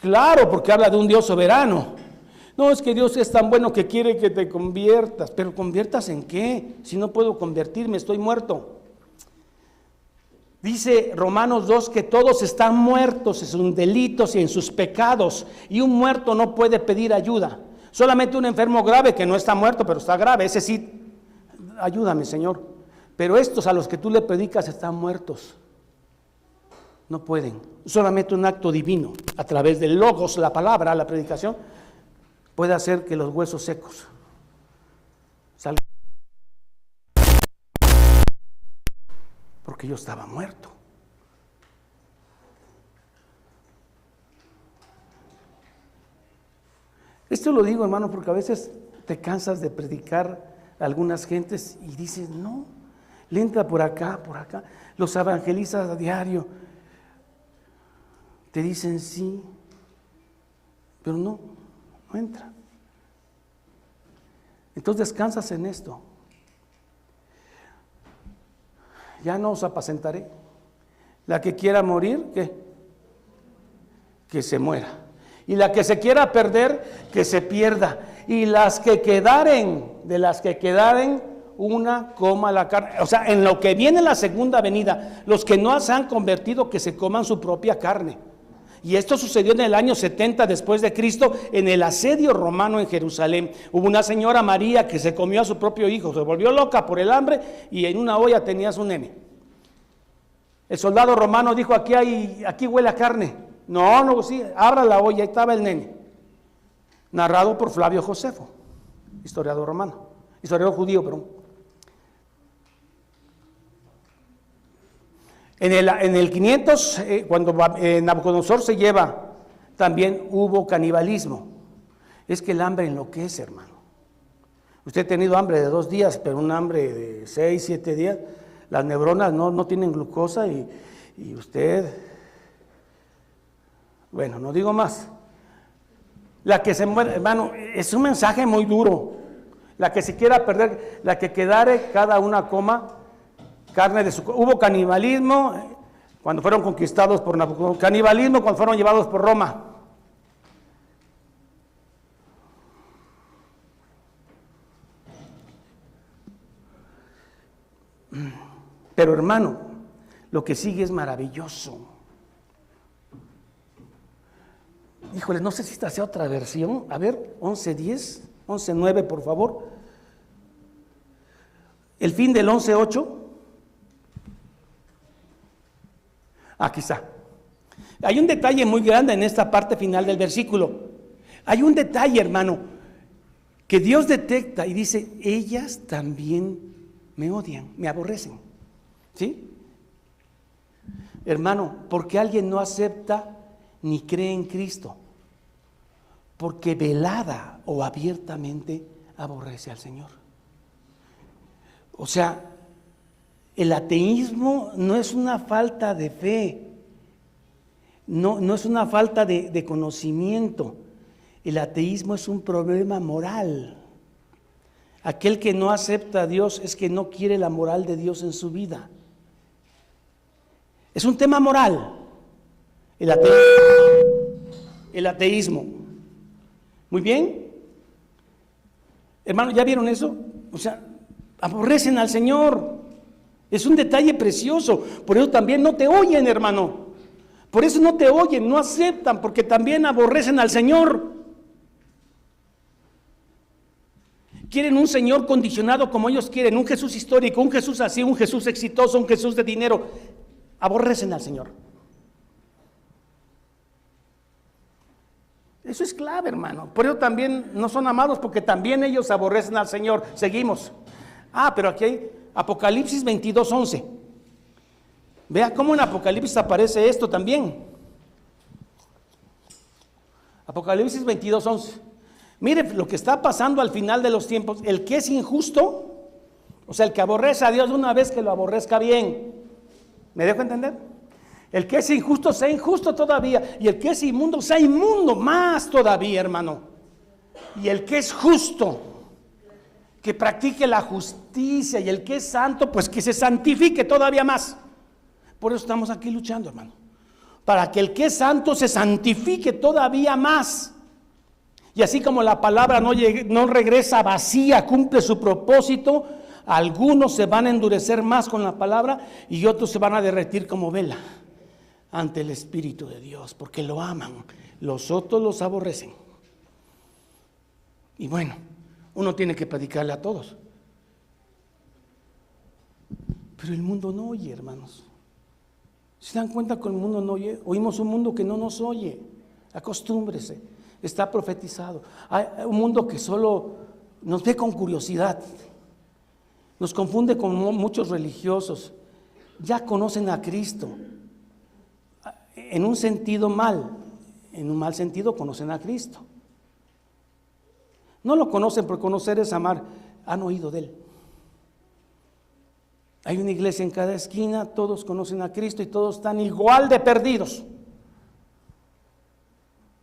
Claro, porque habla de un Dios soberano. No, es que Dios es tan bueno que quiere que te conviertas. ¿Pero conviertas en qué? Si no puedo convertirme, estoy muerto. Dice Romanos 2 que todos están muertos en sus delitos y en sus pecados, y un muerto no puede pedir ayuda. Solamente un enfermo grave que no está muerto, pero está grave, ese sí, ayúdame, Señor. Pero estos a los que tú le predicas están muertos. No pueden. Solamente un acto divino, a través del logos, la palabra, la predicación, puede hacer que los huesos secos salgan. Porque yo estaba muerto. Esto lo digo, hermano, porque a veces te cansas de predicar a algunas gentes y dices, no, le entra por acá, los evangelizas a diario, te dicen sí, pero no entra. Entonces descansas en esto. Ya no os apacentaré. La que quiera morir, ¿qué? Que se muera. Y la que se quiera perder, que se pierda. Y las que quedaren, de las que quedaren, una coma la carne. O sea, en lo que viene la segunda venida, los que no se han convertido, que se coman su propia carne. Y esto sucedió en el año 70 después de Cristo, en el asedio romano en Jerusalén. Hubo una señora María que se comió a su propio hijo, se volvió loca por el hambre y en una olla tenía su nene. El soldado romano dijo, aquí huele a carne. No, sí, abra la olla, ahí estaba el nene. Narrado por Flavio Josefo, historiador judío, perdón. En el 500, cuando Nabucodonosor se lleva, también hubo canibalismo. Es que el hambre enloquece, hermano. Usted ha tenido hambre de 2 días, pero un hambre de 6, 7 días, las neuronas no tienen glucosa y usted, bueno, no digo más. La que se muere, hermano, es un mensaje muy duro. La que se quiera perder, la que quedare, cada una coma carne de su... Hubo canibalismo cuando fueron conquistados por Nabucodonosor, canibalismo cuando fueron llevados por Roma. Pero hermano, lo que sigue es maravilloso. Híjole, no sé si esta sea otra versión. A ver, 11:10, 11:9, por favor. El fin del 11:8. Aquí está. Hay un detalle muy grande en esta parte final del versículo. Hay un detalle, hermano, que Dios detecta y dice, ellas también me odian, me aborrecen. ¿Sí? Hermano, porque alguien no acepta ni cree en Cristo, porque velada o abiertamente aborrece al Señor. O sea, el ateísmo no es una falta de fe, no es una falta de conocimiento. El ateísmo es un problema moral. Aquel que no acepta a Dios es que no quiere la moral de Dios en su vida. Es un tema moral, el ateísmo. Muy bien. Hermano, ¿ya vieron eso? O sea, aborrecen al Señor. Es un detalle precioso. Por eso también no te oyen, hermano. Por eso no te oyen, no aceptan, porque también aborrecen al Señor. Quieren un Señor condicionado como ellos quieren, un Jesús histórico, un Jesús así, un Jesús exitoso, un Jesús de dinero. Aborrecen al Señor. Eso es clave, hermano. Por eso también no son amados, porque también ellos aborrecen al Señor. Seguimos. Pero aquí hay Apocalipsis 22:11. Vea cómo en Apocalipsis aparece esto también. Apocalipsis 22:11. Mire lo que está pasando al final de los tiempos. El que es injusto, o sea, el que aborrece a Dios, una vez que lo aborrezca bien. ¿Me dejo entender? El que es injusto sea injusto todavía, y el que es inmundo sea inmundo más todavía, hermano. Y el que es justo, que practique la justicia, y el que es santo, pues que se santifique todavía más. Por eso estamos aquí luchando, hermano, para que el que es santo se santifique todavía más. Y así como la palabra no regresa vacía, cumple su propósito, algunos se van a endurecer más con la palabra y otros se van a derretir como vela ante el Espíritu de Dios, porque lo aman. Los otros los aborrecen. Y bueno, uno tiene que predicarle a todos. Pero el mundo no oye, hermanos. ¿Se dan cuenta que el mundo no oye? Oímos un mundo que no nos oye. Acostúmbrese. Está profetizado. Hay un mundo que solo nos ve con curiosidad. Nos confunde con muchos religiosos. Ya conocen a Cristo. En un sentido mal. En un mal sentido conocen a Cristo. No lo conocen, porque conocer es amar. Han oído de Él. Hay una iglesia en cada esquina, todos conocen a Cristo y todos están igual de perdidos,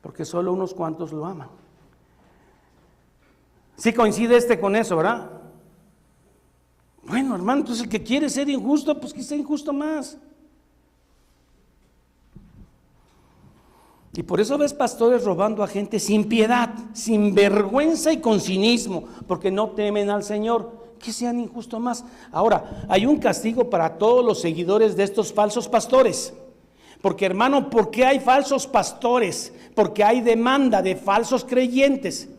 porque solo unos cuantos lo aman. Sí coincide con eso, ¿verdad? Bueno, hermano, entonces el que quiere ser injusto, pues que sea injusto más. Y por eso ves pastores robando a gente sin piedad, sin vergüenza y con cinismo, porque no temen al Señor. Que sean injustos más. Ahora, hay un castigo para todos los seguidores de estos falsos pastores. Porque, hermano, ¿por qué hay falsos pastores? Porque hay demanda de falsos creyentes.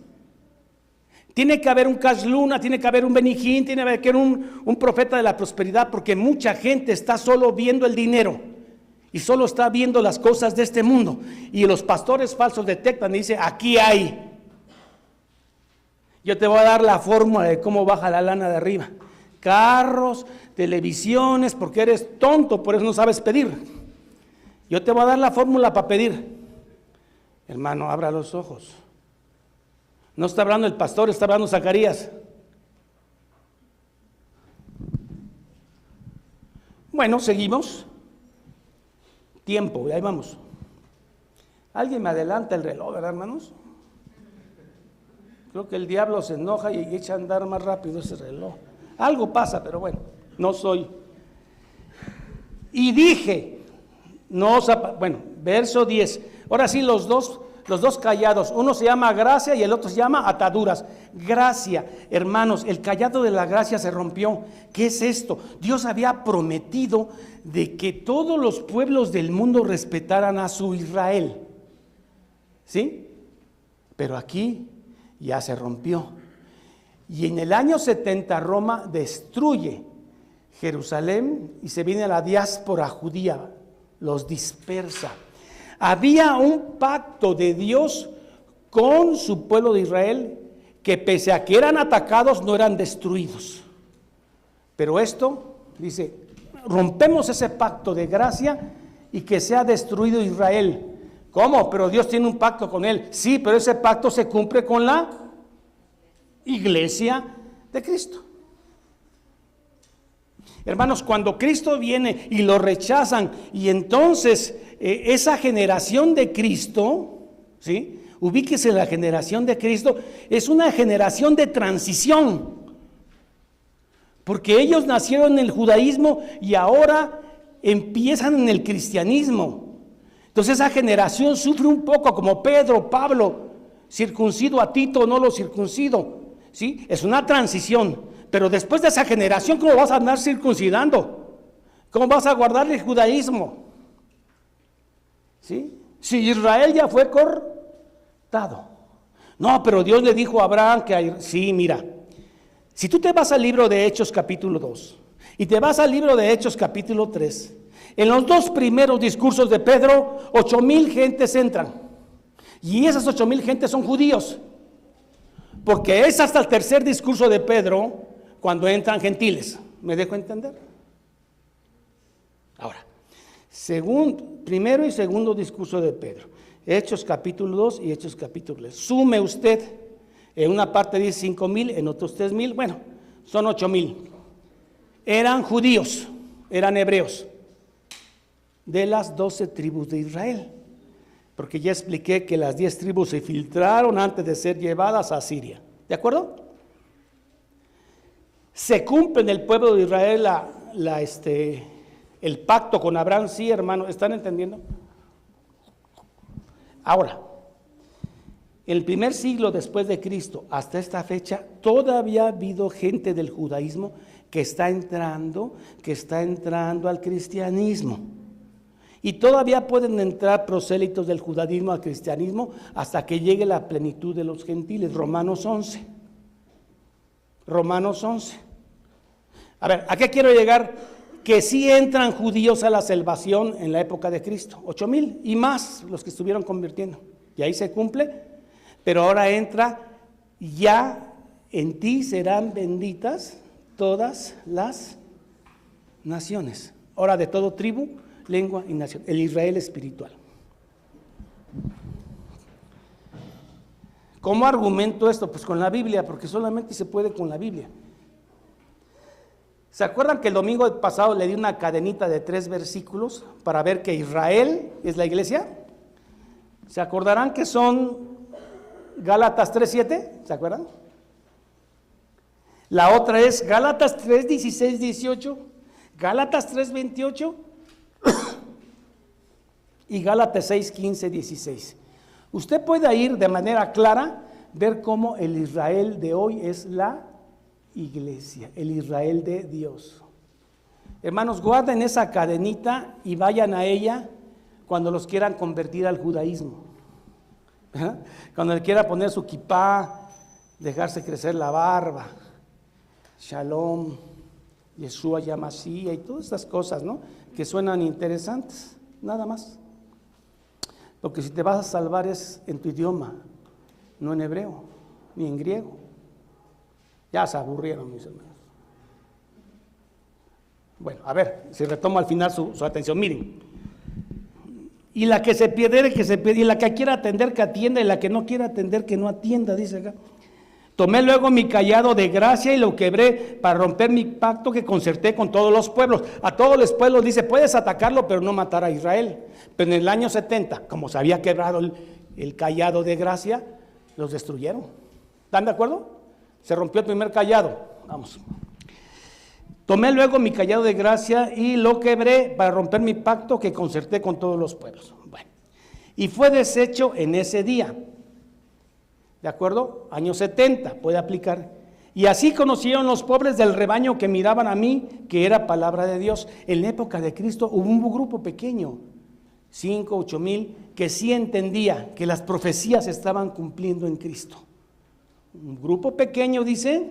Tiene que haber un Cash Luna, tiene que haber un Benijín, tiene que haber un profeta de la prosperidad, porque mucha gente está solo viendo el dinero y solo está viendo las cosas de este mundo. Y los pastores falsos detectan y dicen, aquí hay. Yo te voy a dar la fórmula de cómo baja la lana de arriba. Carros, televisiones, porque eres tonto, por eso no sabes pedir. Yo te voy a dar la fórmula para pedir. Hermano, abra los ojos. No está hablando el pastor, está hablando Zacarías. Bueno, seguimos. Tiempo, ahí vamos. ¿Alguien me adelanta el reloj, verdad, hermanos? Creo que el diablo se enoja y echa a andar más rápido ese reloj. Algo pasa, pero bueno, no soy. Y dije, verso 10. Ahora sí, los dos callados. Uno se llama gracia y el otro se llama ataduras. Gracia, hermanos, el callado de la gracia se rompió. ¿Qué es esto? Dios había prometido de que todos los pueblos del mundo respetaran a su Israel. ¿Sí? Pero aquí ya se rompió. Y en el año 70 Roma destruye Jerusalén y se viene a la diáspora judía, los dispersa. Había un pacto de Dios con su pueblo de Israel, que pese a que eran atacados no eran destruidos. Pero esto, dice, rompemos ese pacto de gracia y que sea destruido Israel. ¿Cómo? Pero Dios tiene un pacto con él. Sí, pero ese pacto se cumple con la iglesia de Cristo. Hermanos, cuando Cristo viene y lo rechazan, y entonces esa generación de Cristo, ¿sí? Ubíquese, la generación de Cristo es una generación de transición, porque ellos nacieron en el judaísmo y ahora empiezan en el cristianismo. Entonces esa generación sufre un poco, como Pedro, Pablo, circuncido a Tito, no lo circuncido, ¿sí? Es una transición. Pero después de esa generación, ¿cómo vas a andar circuncidando? ¿Cómo vas a guardar el judaísmo? ¿Sí? Si Israel ya fue cortado. No, pero Dios le dijo a Abraham que sí, mira, si tú te vas al libro de Hechos capítulo 2 y te vas al libro de Hechos capítulo 3, en los dos primeros discursos de Pedro, 8,000 gentes entran. Y esas 8,000 gentes son judíos. Porque es hasta el tercer discurso de Pedro cuando entran gentiles. ¿Me dejo entender? Ahora, primero y segundo discurso de Pedro. Hechos capítulo 2 y Hechos capítulo 3. Sume usted, en una parte dice 5,000, en otros 3,000, bueno, son 8,000. Eran judíos, eran hebreos, de las 12 tribus de Israel. Porque ya expliqué que las 10 tribus se filtraron antes de ser llevadas a Siria. ¿De acuerdo? Se cumple en el pueblo de Israel el pacto con Abraham, sí, hermano, ¿están entendiendo? Ahora, en el primer siglo después de Cristo, hasta esta fecha, todavía ha habido gente del judaísmo que está entrando al cristianismo. Y todavía pueden entrar prosélitos del judaísmo al cristianismo hasta que llegue la plenitud de los gentiles. Romanos 11. Romanos 11. A ver, ¿a qué quiero llegar? Que sí entran judíos a la salvación en la época de Cristo. 8,000 y más los que estuvieron convirtiendo. Y ahí se cumple. Pero ahora entra, ya en ti serán benditas todas las naciones. Ahora de todo tribu, lengua y nación, el Israel espiritual. ¿Cómo argumento esto? Pues con la Biblia, porque solamente se puede con la Biblia. ¿Se acuerdan que el domingo pasado le di una cadenita de 3 versículos para ver que Israel es la iglesia? ¿Se acordarán que son Gálatas 3:7? ¿Se acuerdan? La otra es Gálatas 3:16, 18, Gálatas 3:28 y Gálatas 6:15, 16. Usted puede ir de manera clara, ver cómo el Israel de hoy es la iglesia, el Israel de Dios. Hermanos, guarden esa cadenita y vayan a ella cuando los quieran convertir al judaísmo. Cuando le quiera poner su kipá, dejarse crecer la barba, Shalom, Yeshua Yamasía y todas estas cosas, ¿no? Que suenan interesantes, nada más. Porque si te vas a salvar es en tu idioma, no en hebreo, ni en griego. Ya se aburrieron, mis hermanos. Bueno, a ver, si retomo al final su atención, miren. Y la que se pierde, y la que quiera atender, que atienda, y la que no quiera atender, que no atienda, dice acá. Tomé luego mi cayado de gracia y lo quebré para romper mi pacto que concerté con todos los pueblos. A todos los pueblos dice, puedes atacarlo, pero no matar a Israel. Pero en el año 70, como se había quebrado el cayado de gracia, los destruyeron. ¿Están de acuerdo? Se rompió el primer cayado. Vamos. Tomé luego mi cayado de gracia y lo quebré para romper mi pacto que concerté con todos los pueblos. Bueno, y fue deshecho en ese día. ¿De acuerdo? Año 70, puede aplicar. Y así conocieron los pobres del rebaño que miraban a mí, que era palabra de Dios. En la época de Cristo hubo un grupo pequeño, 5, 8,000, que sí entendía que las profecías se estaban cumpliendo en Cristo. Un grupo pequeño, dice,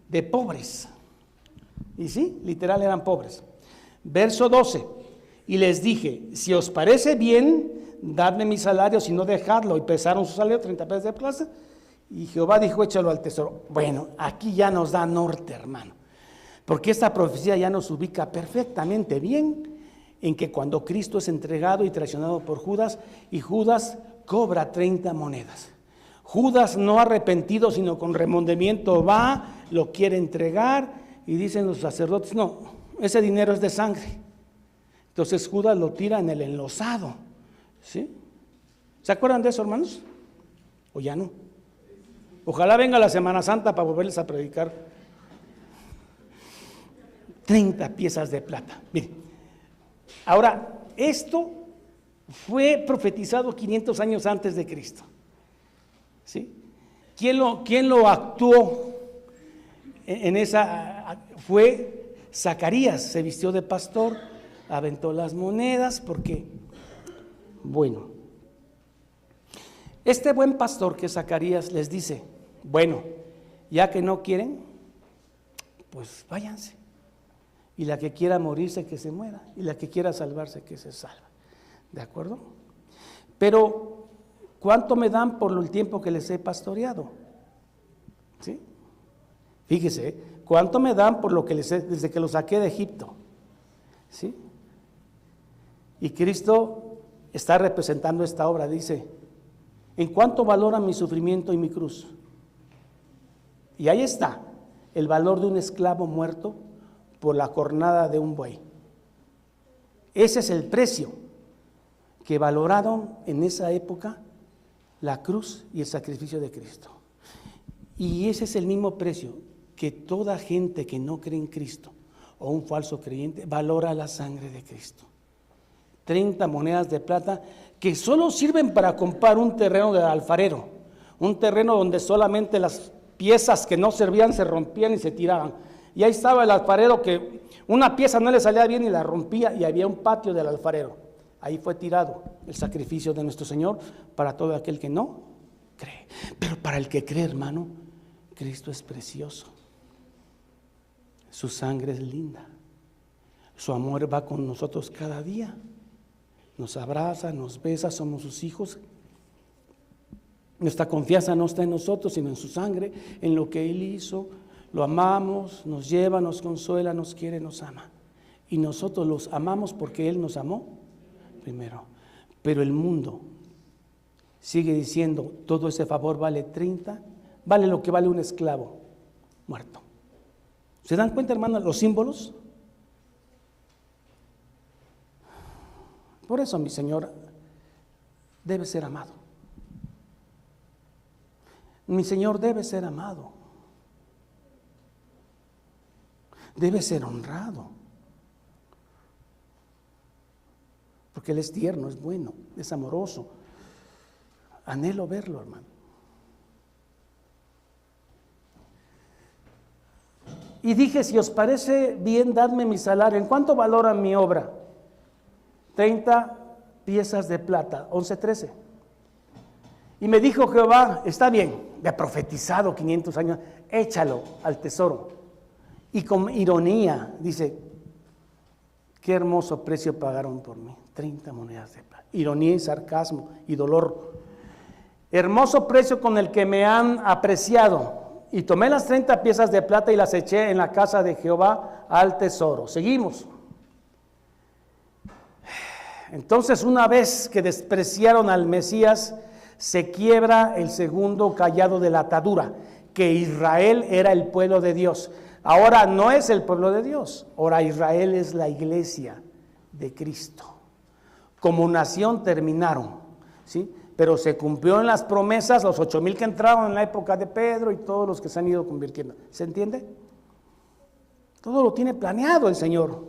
de pobres. Y sí, literal eran pobres. Verso 12. Y les dije, si os parece bien, dadme mi salario, si no dejadlo. Y pesaron su salario, 30 pesos de plaza. Y Jehová dijo, échalo al tesoro. Bueno, aquí ya nos da norte, hermano. Porque esta profecía ya nos ubica perfectamente bien en que cuando Cristo es entregado y traicionado por Judas, y Judas cobra 30 monedas. Judas no arrepentido, sino con remordimiento va, lo quiere entregar, y dicen los sacerdotes, no, ese dinero es de sangre. Entonces Judas lo tira en el enlosado, ¿sí? ¿Se acuerdan de eso, hermanos? ¿O ya no? Ojalá venga la Semana Santa para volverles a predicar. 30 piezas de plata. Miren, ahora, esto fue profetizado 500 años antes de Cristo, ¿sí? ¿Quién lo actuó en esa? Fue Zacarías, se vistió de pastor, aventó las monedas, porque, bueno, este buen pastor que es Zacarías les dice, bueno, ya que no quieren, pues váyanse. Y la que quiera morirse, que se muera. Y la que quiera salvarse, que se salve. ¿De acuerdo? Pero, ¿cuánto me dan por el tiempo que les he pastoreado? ¿Sí? Fíjese, ¿cuánto me dan por lo que desde que los saqué de Egipto? ¿Sí? Y Cristo está representando esta obra, dice, ¿en cuánto valoran mi sufrimiento y mi cruz? Y ahí está, el valor de un esclavo muerto por la cornada de un buey. Ese es el precio que valoraron en esa época la cruz y el sacrificio de Cristo. Y ese es el mismo precio que toda gente que no cree en Cristo o un falso creyente valora la sangre de Cristo. 30 monedas de plata que solo sirven para comprar un terreno del alfarero, un terreno donde solamente las piezas que no servían se rompían y se tiraban. Y ahí estaba el alfarero que una pieza no le salía bien y la rompía, y había un patio del alfarero. Ahí fue tirado el sacrificio de nuestro Señor para todo aquel que no cree. Pero para el que cree, hermano, Cristo es precioso. Su sangre es linda. Su amor va con nosotros cada día. Nos abraza, nos besa, somos sus hijos. Nuestra confianza no está en nosotros, sino en su sangre, en lo que Él hizo. Lo amamos, nos lleva, nos consuela, nos quiere, nos ama. Y nosotros los amamos porque Él nos amó primero. Pero el mundo sigue diciendo, todo ese favor vale 30, vale lo que vale un esclavo muerto. ¿Se dan cuenta, hermanos, los símbolos? Por eso mi Señor debe ser amado. Mi Señor debe ser amado. Debe ser honrado. Porque Él es tierno, es bueno, es amoroso. Anhelo verlo, hermano. Y dije, si os parece bien, dadme mi salario. ¿En cuánto valoran mi obra? 30 piezas de plata, 11:13. Y me dijo Jehová, está bien, me ha profetizado 500 años, échalo al tesoro. Y con ironía dice, qué hermoso precio pagaron por mí, 30 monedas de plata. Ironía y sarcasmo y dolor. Hermoso precio con el que me han apreciado. Y tomé las 30 piezas de plata y las eché en la casa de Jehová al tesoro. Seguimos. Entonces, una vez que despreciaron al Mesías, se quiebra el segundo cayado de la atadura, que Israel era el pueblo de Dios. Ahora no es el pueblo de Dios, ahora Israel es la iglesia de Cristo. Como nación terminaron, ¿sí? Pero se cumplió en las promesas, los 8,000 que entraron en la época de Pedro y todos los que se han ido convirtiendo. ¿Se entiende? Todo lo tiene planeado el Señor.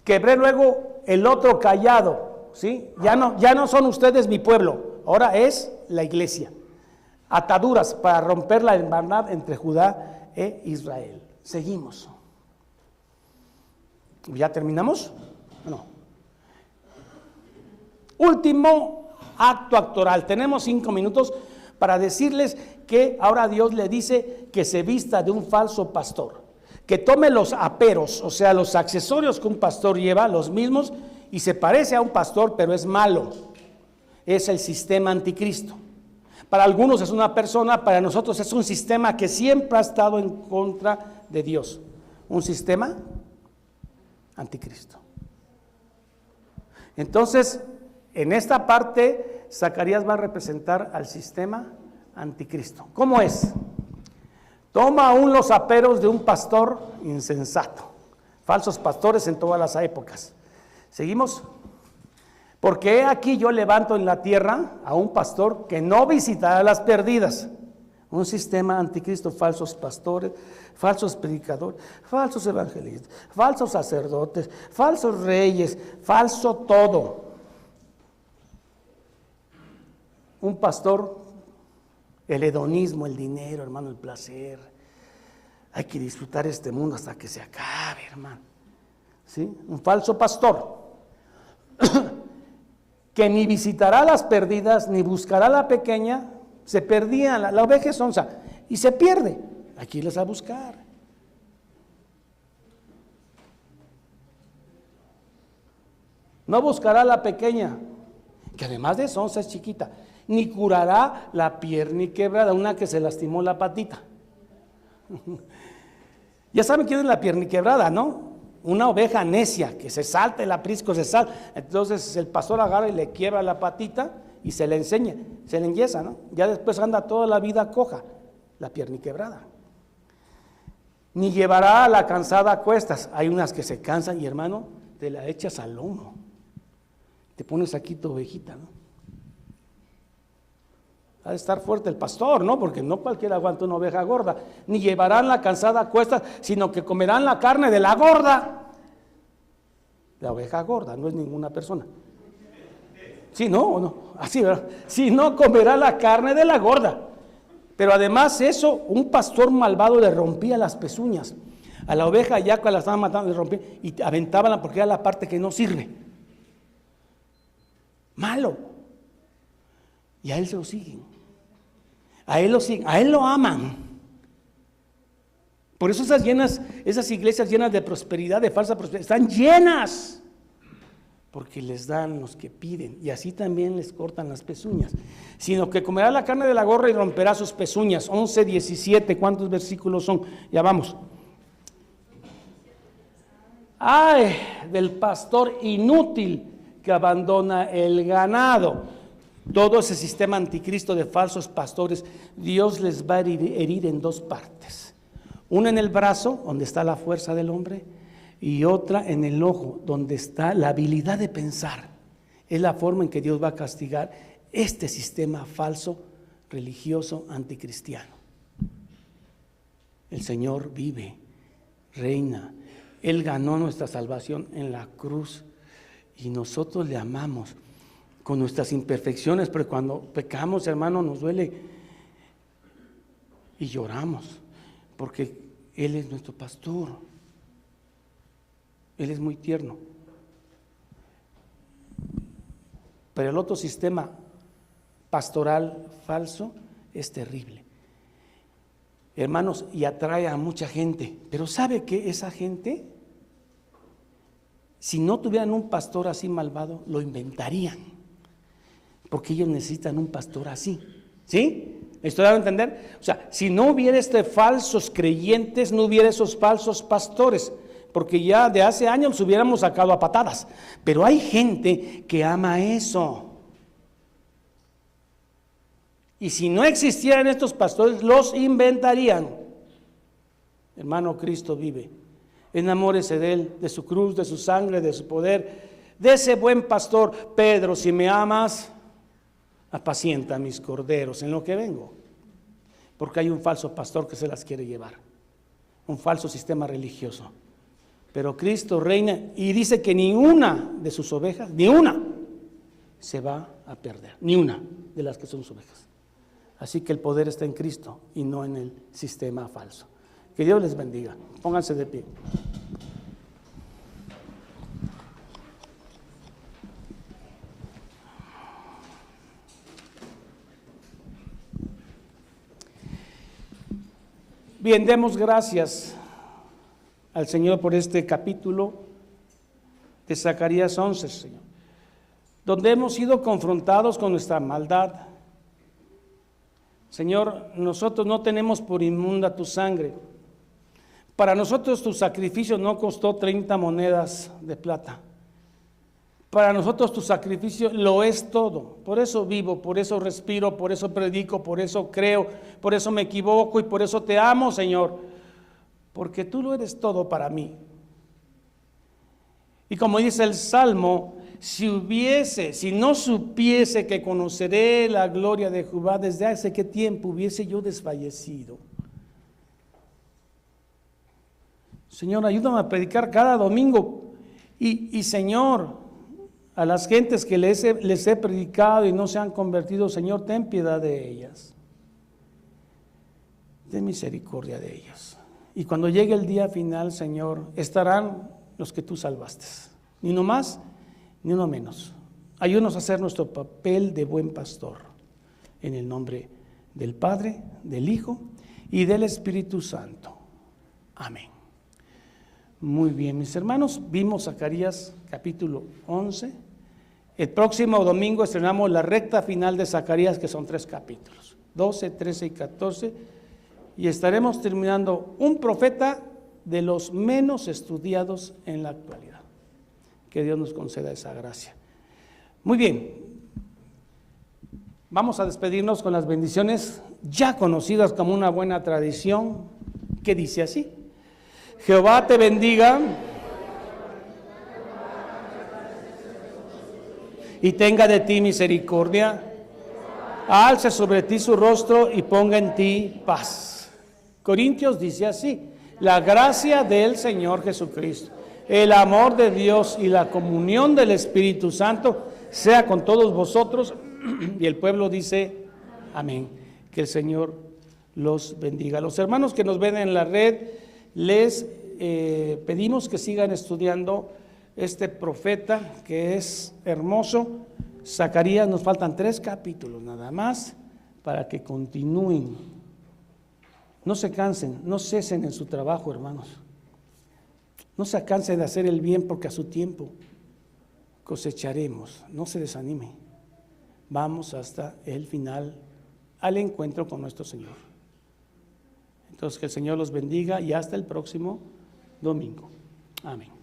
Quebré luego el otro cayado, ¿sí? Ya no son ustedes mi pueblo, ahora es la iglesia. Ataduras para romper la hermandad entre Judá e Israel. Seguimos. ¿Ya terminamos? No. Último acto actoral. Tenemos 5 minutos para decirles que ahora Dios le dice que se vista de un falso pastor, que tome los aperos, o sea, los accesorios que un pastor lleva, los mismos, y se parece a un pastor, pero es malo. Es el sistema anticristo. Para algunos es una persona, para nosotros es un sistema que siempre ha estado en contra de Dios. Un sistema anticristo. Entonces, en esta parte, Zacarías va a representar al sistema anticristo. ¿Cómo es? Toma aún los aperos de un pastor insensato. Falsos pastores en todas las épocas. ¿Seguimos? Porque he aquí yo levanto en la tierra a un pastor que no visitará las perdidas. Un sistema anticristo, falsos pastores, falsos predicadores, falsos evangelistas, falsos sacerdotes, falsos reyes, falso todo. Un pastor, el hedonismo, el dinero, hermano, el placer. Hay que disfrutar este mundo hasta que se acabe, hermano. ¿Sí? Un falso pastor que ni visitará las perdidas, ni buscará la pequeña. Se perdía, la oveja es onza y se pierde. Aquí les va a buscar. No buscará la pequeña, que además de onza es chiquita, ni curará la pierna quebrada, una que se lastimó la patita. Ya saben quién es la pierna quebrada, ¿no? Una oveja necia que se salta, el aprisco se salta. Entonces el pastor agarra y le quiebra la patita y se le enseña, se le enyesa, ¿no? Ya después anda toda la vida coja, la pierna quebrada. Ni llevará a la cansada a cuestas. Hay unas que se cansan y, hermano, te la echas al lomo. Te pones aquí tu ovejita, ¿no? Ha de estar fuerte el pastor, ¿no? Porque no cualquiera aguanta una oveja gorda. Ni llevarán la cansada a cuestas, sino que comerán la carne de la gorda. La oveja gorda no es ninguna persona. Sí, no, o no, así, ¿verdad? Si no, comerá la carne de la gorda. Pero además eso, un pastor malvado le rompía las pezuñas. A la oveja ya cuando la estaban matando le rompía y aventaban porque era la parte que no sirve. Malo. Y a él se lo siguen. A él lo siguen, a él lo aman. Por eso esas iglesias llenas de prosperidad, de falsa prosperidad, están llenas. Porque les dan los que piden, y así también les cortan las pezuñas. Sino que comerá la carne de la gorra y romperá sus pezuñas. 11, 17, ¿cuántos versículos son? Ya vamos. Ay, del pastor inútil que abandona el ganado. Todo ese sistema anticristo de falsos pastores, Dios les va a herir en dos partes. Una en el brazo, donde está la fuerza del hombre, y otra en el ojo, donde está la habilidad de pensar. Es la forma en que Dios va a castigar este sistema falso, religioso, anticristiano. El Señor vive, reina. Él ganó nuestra salvación en la cruz y nosotros le amamos con nuestras imperfecciones, pero cuando pecamos, hermano, nos duele y lloramos, porque Él es nuestro pastor. Él es muy tierno. Pero el otro sistema pastoral falso es terrible. Hermanos, y atrae a mucha gente. Pero ¿sabe qué? Esa gente, si no tuvieran un pastor así malvado, lo inventarían. Porque ellos necesitan un pastor así. ¿Sí? ¿Me estoy dando a entender? O sea, si no hubiera falsos creyentes, no hubiera esos falsos pastores. Porque ya de hace años los hubiéramos sacado a patadas. Pero hay gente que ama eso. Y si no existieran estos pastores, los inventarían. Hermano, Cristo vive. Enamórese de Él, de su cruz, de su sangre, de su poder, de ese buen pastor. Pedro, si me amas, apacienta a mis corderos en lo que vengo. Porque hay un falso pastor que se las quiere llevar. Un falso sistema religioso. Pero Cristo reina y dice que ni una de sus ovejas, ni una, se va a perder. Ni una de las que son sus ovejas. Así que el poder está en Cristo y no en el sistema falso. Que Dios les bendiga. Pónganse de pie. Bien, demos gracias al Señor por este capítulo de Zacarías 11, Señor, donde hemos sido confrontados con nuestra maldad. Señor, nosotros no tenemos por inmunda tu sangre. Para nosotros tu sacrificio no costó 30 monedas de plata. para nosotros tu sacrificio lo es todo. Por eso vivo, por eso respiro, por eso predico, por eso creo, por eso me equivoco y por eso te amo, Señor. Porque tú lo eres todo para mí. Y como dice el Salmo, si no supiese que conoceré la gloria de Jehová, desde hace qué tiempo hubiese yo desfallecido. Señor, ayúdame a predicar cada domingo. Y Señor, a las gentes que les he predicado y no se han convertido, Señor, ten piedad de ellas. Ten misericordia de ellas. Y cuando llegue el día final, Señor, estarán los que tú salvaste. Ni uno más, ni uno menos. Ayúdanos a hacer nuestro papel de buen pastor. En el nombre del Padre, del Hijo y del Espíritu Santo. Amén. Muy bien, mis hermanos, vimos Zacarías capítulo 11. El próximo domingo estrenamos la recta final de Zacarías, que son 3 capítulos, 12, 13 y 14. Y estaremos terminando un profeta de los menos estudiados en la actualidad. Que Dios nos conceda esa gracia. Muy bien, vamos a despedirnos con las bendiciones ya conocidas como una buena tradición, que dice así: Jehová te bendiga y tenga de ti misericordia, alce sobre ti su rostro y ponga en ti paz. Corintios dice así: la gracia del Señor Jesucristo, el amor de Dios y la comunión del Espíritu Santo sea con todos vosotros. Y el pueblo dice amén. Que el Señor los bendiga. Los hermanos que nos ven en la red, les pedimos que sigan estudiando este profeta que es hermoso. Zacarías, nos faltan 3 capítulos nada más para que continúen. No se cansen, no cesen en su trabajo, hermanos. No se cansen de hacer el bien, porque a su tiempo cosecharemos. No se desanime. Vamos hasta el final, al encuentro con nuestro Señor. Entonces, que el Señor los bendiga y hasta el próximo domingo. Amén.